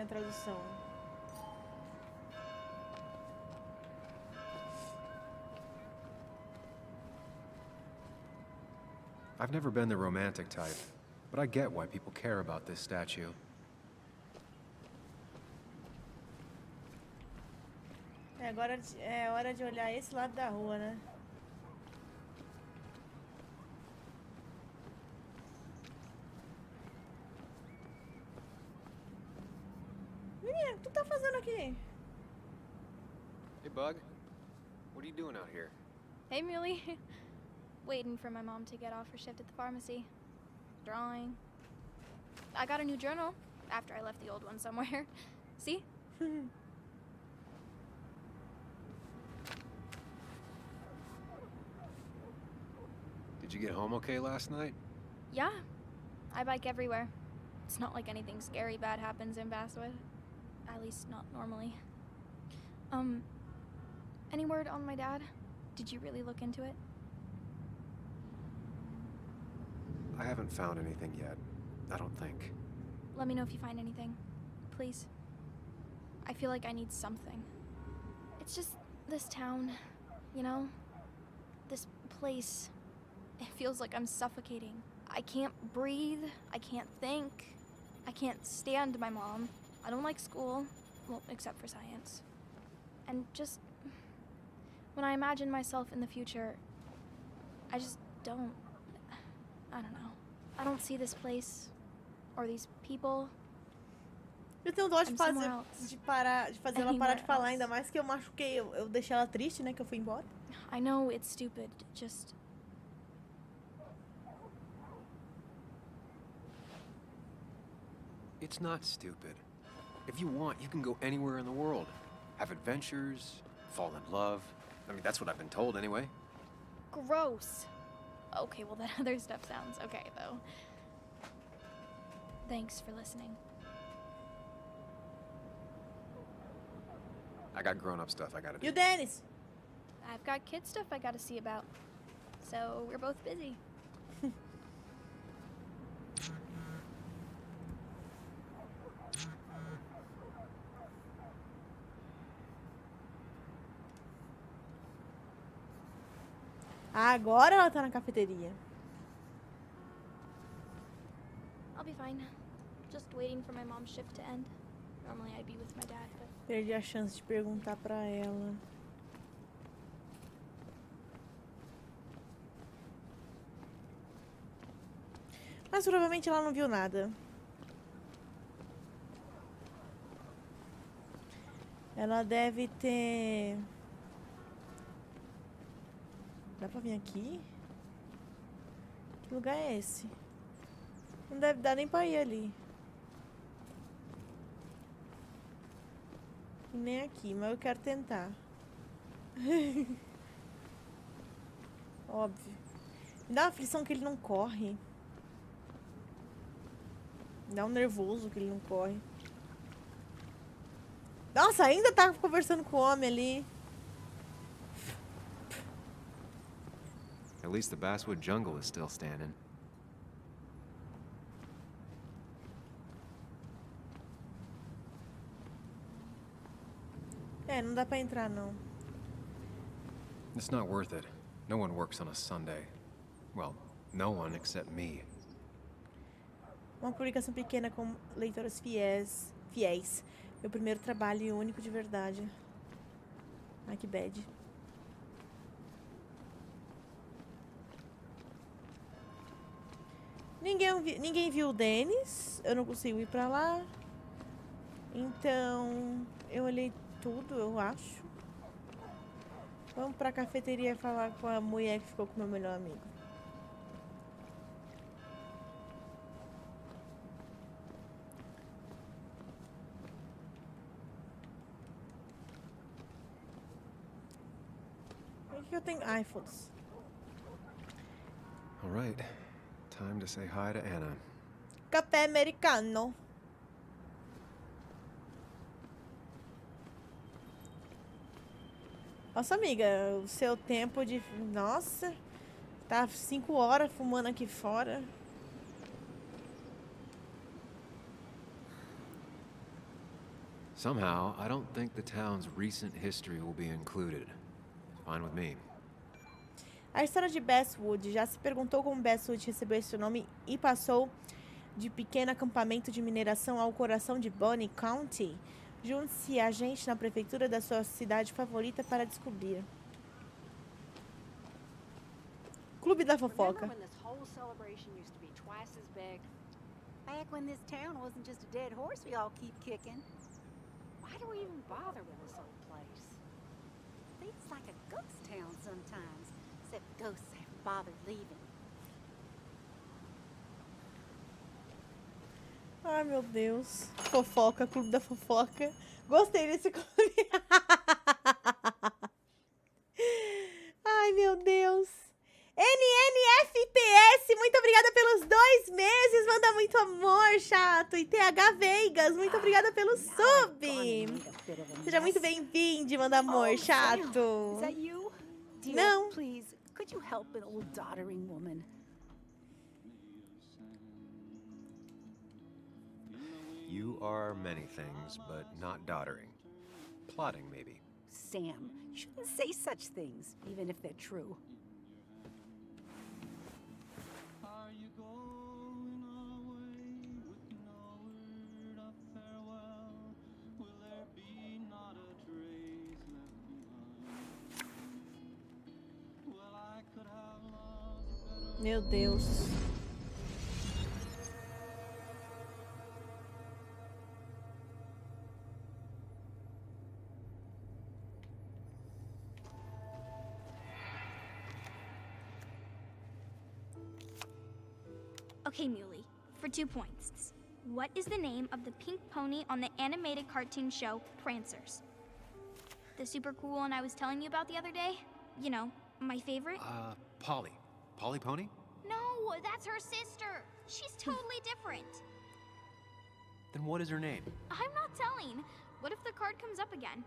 sem a tradução. I've never been the romantic type, but I get why people care about this statue. Agora é hora de olhar esse lado da rua, né? Menina, o que tu tá fazendo aqui? Hey, Bug. What are you doing out here? Hey, Muley. Waiting for my mom to get off her shift at the pharmacy. Drawing. I got a new journal after I left the old one somewhere. See? Did you get home okay last night? Yeah. I bike everywhere. It's not like anything scary bad happens in Basswood. At least not normally. Any word on my dad? Did you really look into it? I haven't found anything yet. I don't think. Let me know if you find anything. Please. I feel like I need something. It's just this town, you know? This place. It feels like I'm suffocating. I can't breathe. I can't think. I can't stand my mom. I don't like school. Well, except for science. And just... when I imagine myself in the future, I just don't... I don't know. I don't see this place. Or these people. Eu tenho dó de I'm fazer, somewhere else. de fazer ela parar de falar, ainda mais que eu machuquei, eu deixei ela triste, né, que eu fui embora. I know it's stupid, just... It's not stupid. If you want, you can go anywhere in the world. Have adventures, fall in love. I mean, that's what I've been told anyway. Gross. Okay, well that other stuff sounds okay, though. Thanks for listening. I got grown-up stuff I gotta do. E o Dennis? I've got kid stuff I gotta see about. So we're both busy. Agora ela tá na cafeteria. I'll be fine. Just waiting for my mom's shift to end. Normally I'd be with my dad, but... Perdi a chance de perguntar pra ela. Mas provavelmente ela não viu nada. Ela deve ter... Dá pra vir aqui? Que lugar é esse? Não deve dar nem pra ir ali. E nem aqui, mas eu quero tentar. Óbvio. Me dá uma aflição que ele não corre. Me dá um nervoso que ele não corre. Nossa, ainda tá conversando com o homem ali. At least the Basswood jungle is still standing. É, não dá pra entrar, não. It's not worth it. No one works on a Sunday. Well, no one except me. Uma publicação pequena com leitores fiéis. Meu primeiro trabalho e único de verdade. Ai, que bad. Ninguém viu o Dennis. Eu não consigo ir pra lá. Então, eu olhei tudo, eu acho. Vamos pra cafeteria falar com a mulher que ficou com o meu melhor amigo. O que eu tenho? Ai, foda-se. All right. Time to say hi to Anna. Café americano. Nossa, amiga, o seu tempo de... Nossa, tá 5 horas fumando aqui fora. Somehow, I don't think the town's recent history will be included. Fine with me. A história de Basswood. Já se perguntou como Basswood recebeu esse nome e passou de pequeno acampamento de mineração ao coração de Bonnie County? Junte-se a gente na prefeitura da sua cidade favorita para descobrir. Clube da Fofoca. Remember when this whole celebration used to be twice as big? Back when this town wasn't just a dead horse we all keep kicking. Why do we even bother with this old place? It's like a ghost town sometimes, except ghosts haven't bothered leaving. Ai, meu Deus. Fofoca, Clube da Fofoca. Gostei desse clube. Ai, meu Deus. NNFPS, muito obrigada pelos 2 meses. Manda muito amor, chato. E TH Vegas, muito obrigada pelo sub. Seja muito bem-vindo, manda amor, chato. Is that you? Dear, Não. Please, could you help an old doddering woman? You are many things, but not doddering. Plotting, maybe. Sam, you shouldn't say such things, even if they're true. Meu Deus. Okay, Muley, for 2 points. What is the name of the pink pony on the animated cartoon show Prancers? The super cool one I was telling you about the other day? You know, my favorite? Polly. Polly Pony? No, that's her sister. She's totally different. Then what is her name? I'm not telling. What if the card comes up again?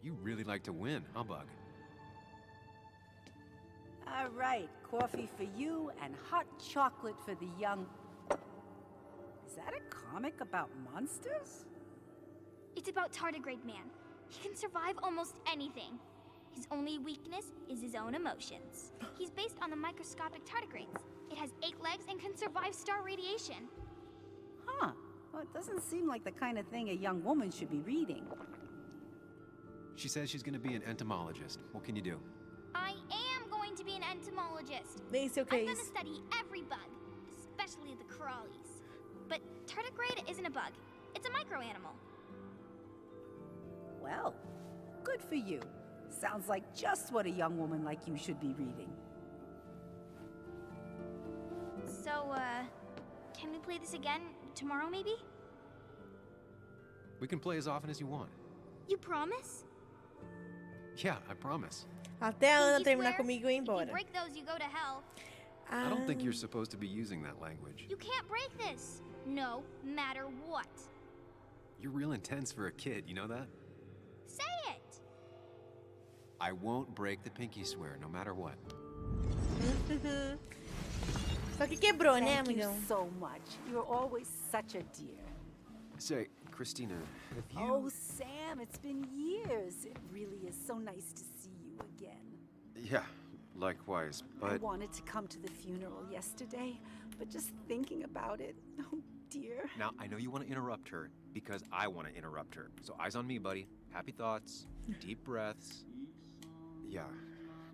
You really like to win, huh, Bug? All right, coffee for you and hot chocolate for the young... Is that a comic about monsters? It's about Tardigrade Man. He can survive almost anything. His only weakness is his own emotions. He's based on the microscopic tardigrades. It has 8 legs and can survive star radiation. Huh. Well, it doesn't seem like the kind of thing a young woman should be reading. She says she's gonna be an entomologist. What can you do? I am going to be an entomologist. Bem, I'm going to study every bug, especially the crawlies. But tardigrade isn't a bug. It's a microanimal. Well, good for you. Sounds like just what a young woman like you should be reading. So, can we play this again tomorrow, maybe? We can play as often as you want. You promise? Yeah, I promise. Até a Ana terminar comigo e ir embora. If you break those, you go to hell. I don't think you're supposed to be using that language. You can't break this. No matter what. You're real intense for a kid, you know that? Say it. I won't break the pinky swear, no matter what. Só que quebrou, né, Thank you amigão? so much. You're always such a dear. Say, Christina, have you... Oh, Sam, it's been years. It really is so nice to see you again. Yeah, likewise, but... I wanted to come to the funeral yesterday, but just thinking about it, oh dear. Now, I know you want to interrupt her because I want to interrupt her. So eyes on me, buddy. Happy thoughts, deep breaths. Yeah,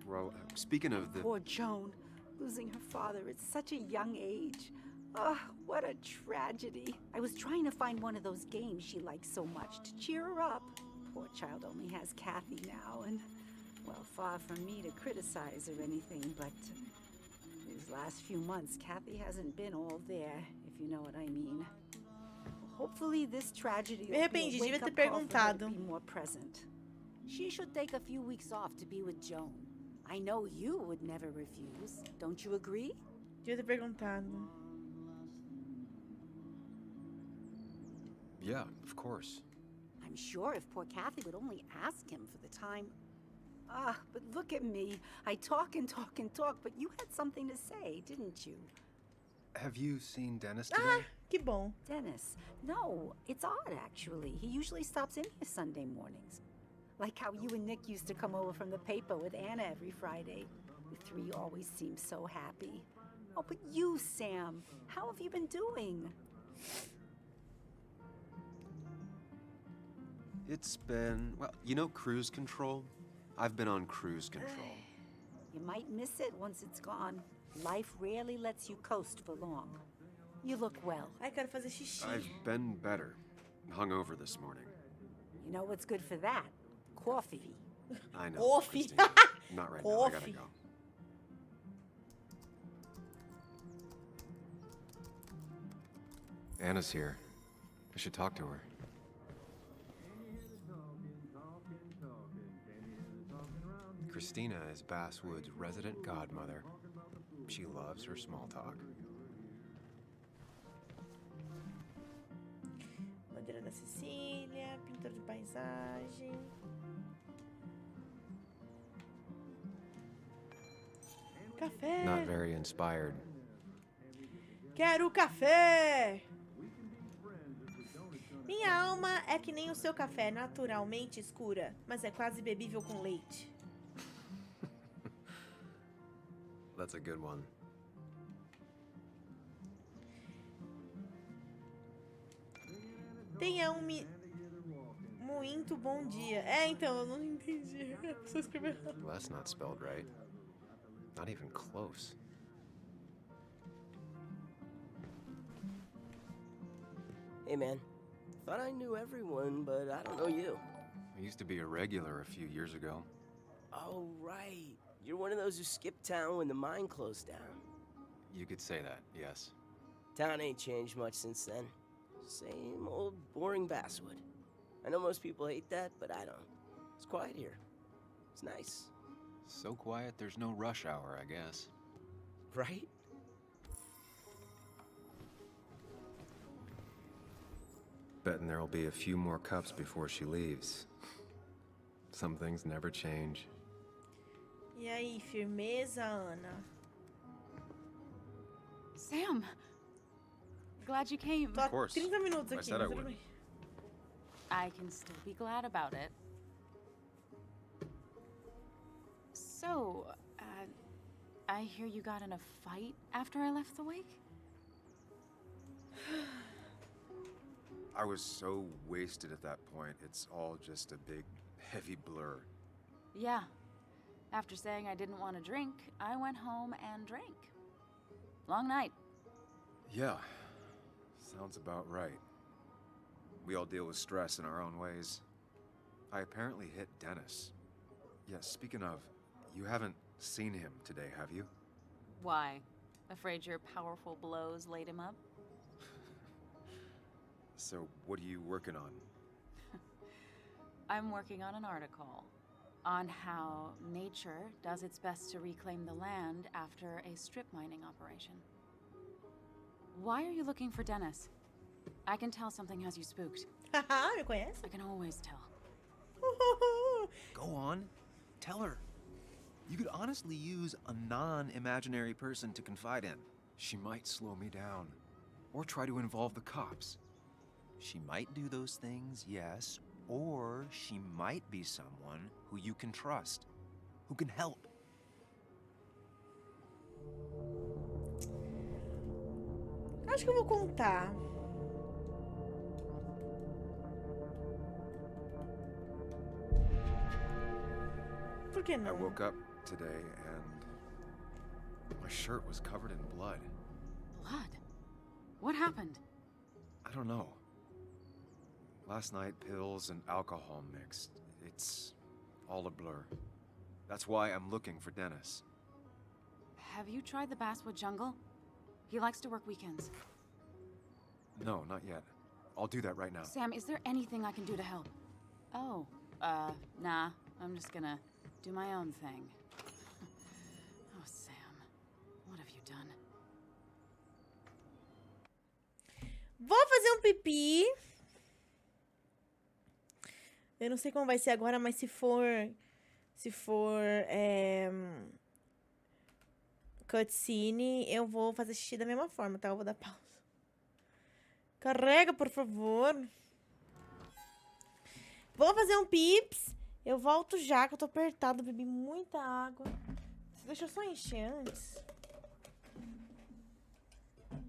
well, speaking of the... Poor Joan, losing her father at such a young age. Oh, what a tragedy. I was trying to find one of those games she likes so much to cheer her up. Poor child only has Kathy now, and, well, far from me to criticize or anything, but these last few months, Kathy hasn't been all there, if you know what I mean. Hopefully this tragedy will be a wake-up call for her to be more present. She should take a few weeks off to be with Joan. I know you would never refuse. Don't you agree? Devia ter perguntado. Yeah, of course. I'm sure if poor Kathy would only ask him for the time. Ah, but look at me. I talk and talk and talk, but you had something to say, didn't you? Have you seen Dennis today? Ah, Que bom. Dennis. No, it's odd, actually. He usually stops in here Sunday mornings. Like how you and Nick used to come over from the paper with Anna every Friday. The three always seem so happy. Oh, but you, Sam, how have you been doing? It's been, well, you know cruise control? I've been on cruise control. You might miss it once it's gone. Life rarely lets you coast for long. You look well. Ai, quero fazer xixi. I've been better. Hungover this morning. You know what's good for that? Coffee. I know. Coffee. Christine. Not right now. I gotta Coffee. go. Anna's here. I should talk to her. Christina is Basswood's resident godmother. She loves her small talk. Bandeira da Sicília, pintor de paisagem. Café. Not very inspired. Quero café. Minha alma é que nem o seu café, naturalmente escura, mas é quase bebível com leite. That's a good one. Tenha muito bom dia. É, então, eu não entendi. A pessoa escreveu errado. Well, that's not spelled right. Not even close. Hey, man. Thought I knew everyone, but I don't know you. I used to be a regular a few years ago. Oh, right. You're one of those who skipped town when the mine closed down. You could say that, yes. Town ain't changed much since then. Same old boring Basswood. I know most people hate that, but I don't. It's quiet here. It's nice. So quiet, there's no rush hour, I guess. Right? Betting there'll be a few more cups before she leaves. Some things never change. E aí, firmeza, Ana? Sam! Glad you came. Tô há 30 minutos aqui. I said I would. I can still be glad about it. So, I hear you got in a fight after I left the wake? I was so wasted at that point, it's all just a big, heavy blur. Yeah. After saying I didn't want to drink, I went home and drank. Long night. Yeah, sounds about right. We all deal with stress in our own ways. I apparently hit Dennis. Yeah, speaking of, you haven't seen him today, have you? Why? Afraid your powerful blows laid him up? So, what are you working on? I'm working on an article on how nature does its best to reclaim the land after a strip mining operation. Why are you looking for Dennis? I can tell something has you spooked. Haha, me conhece? I can always tell. Go on. Tell her. You could honestly use a non-imaginary person to confide in. She might slow me down. Or try to involve the cops. She might do those things, yes. Or she might be someone who you can trust. Who can help. Acho que eu vou contar. Por que não? I woke up today and my shirt was covered in blood. Blood? What happened? I don't know. Last night, pills and alcohol mixed. It's all a blur. That's why I'm looking for Dennis. Have you tried the Basswood jungle? He likes to work weekends. No, not yet. I'll do that right now. Sam, is there anything I can do to help? Oh, nah. I'm just gonna do my own thing. Oh, Sam. What have you done? Vou fazer um pipi. Eu não sei como vai ser agora, mas se for cutscene, eu vou fazer xixi da mesma forma, tá? Eu vou dar pausa. Carrega, por favor. Vou fazer um pips. Eu volto já, que eu tô apertado. Bebi muita água. Deixa eu só encher antes.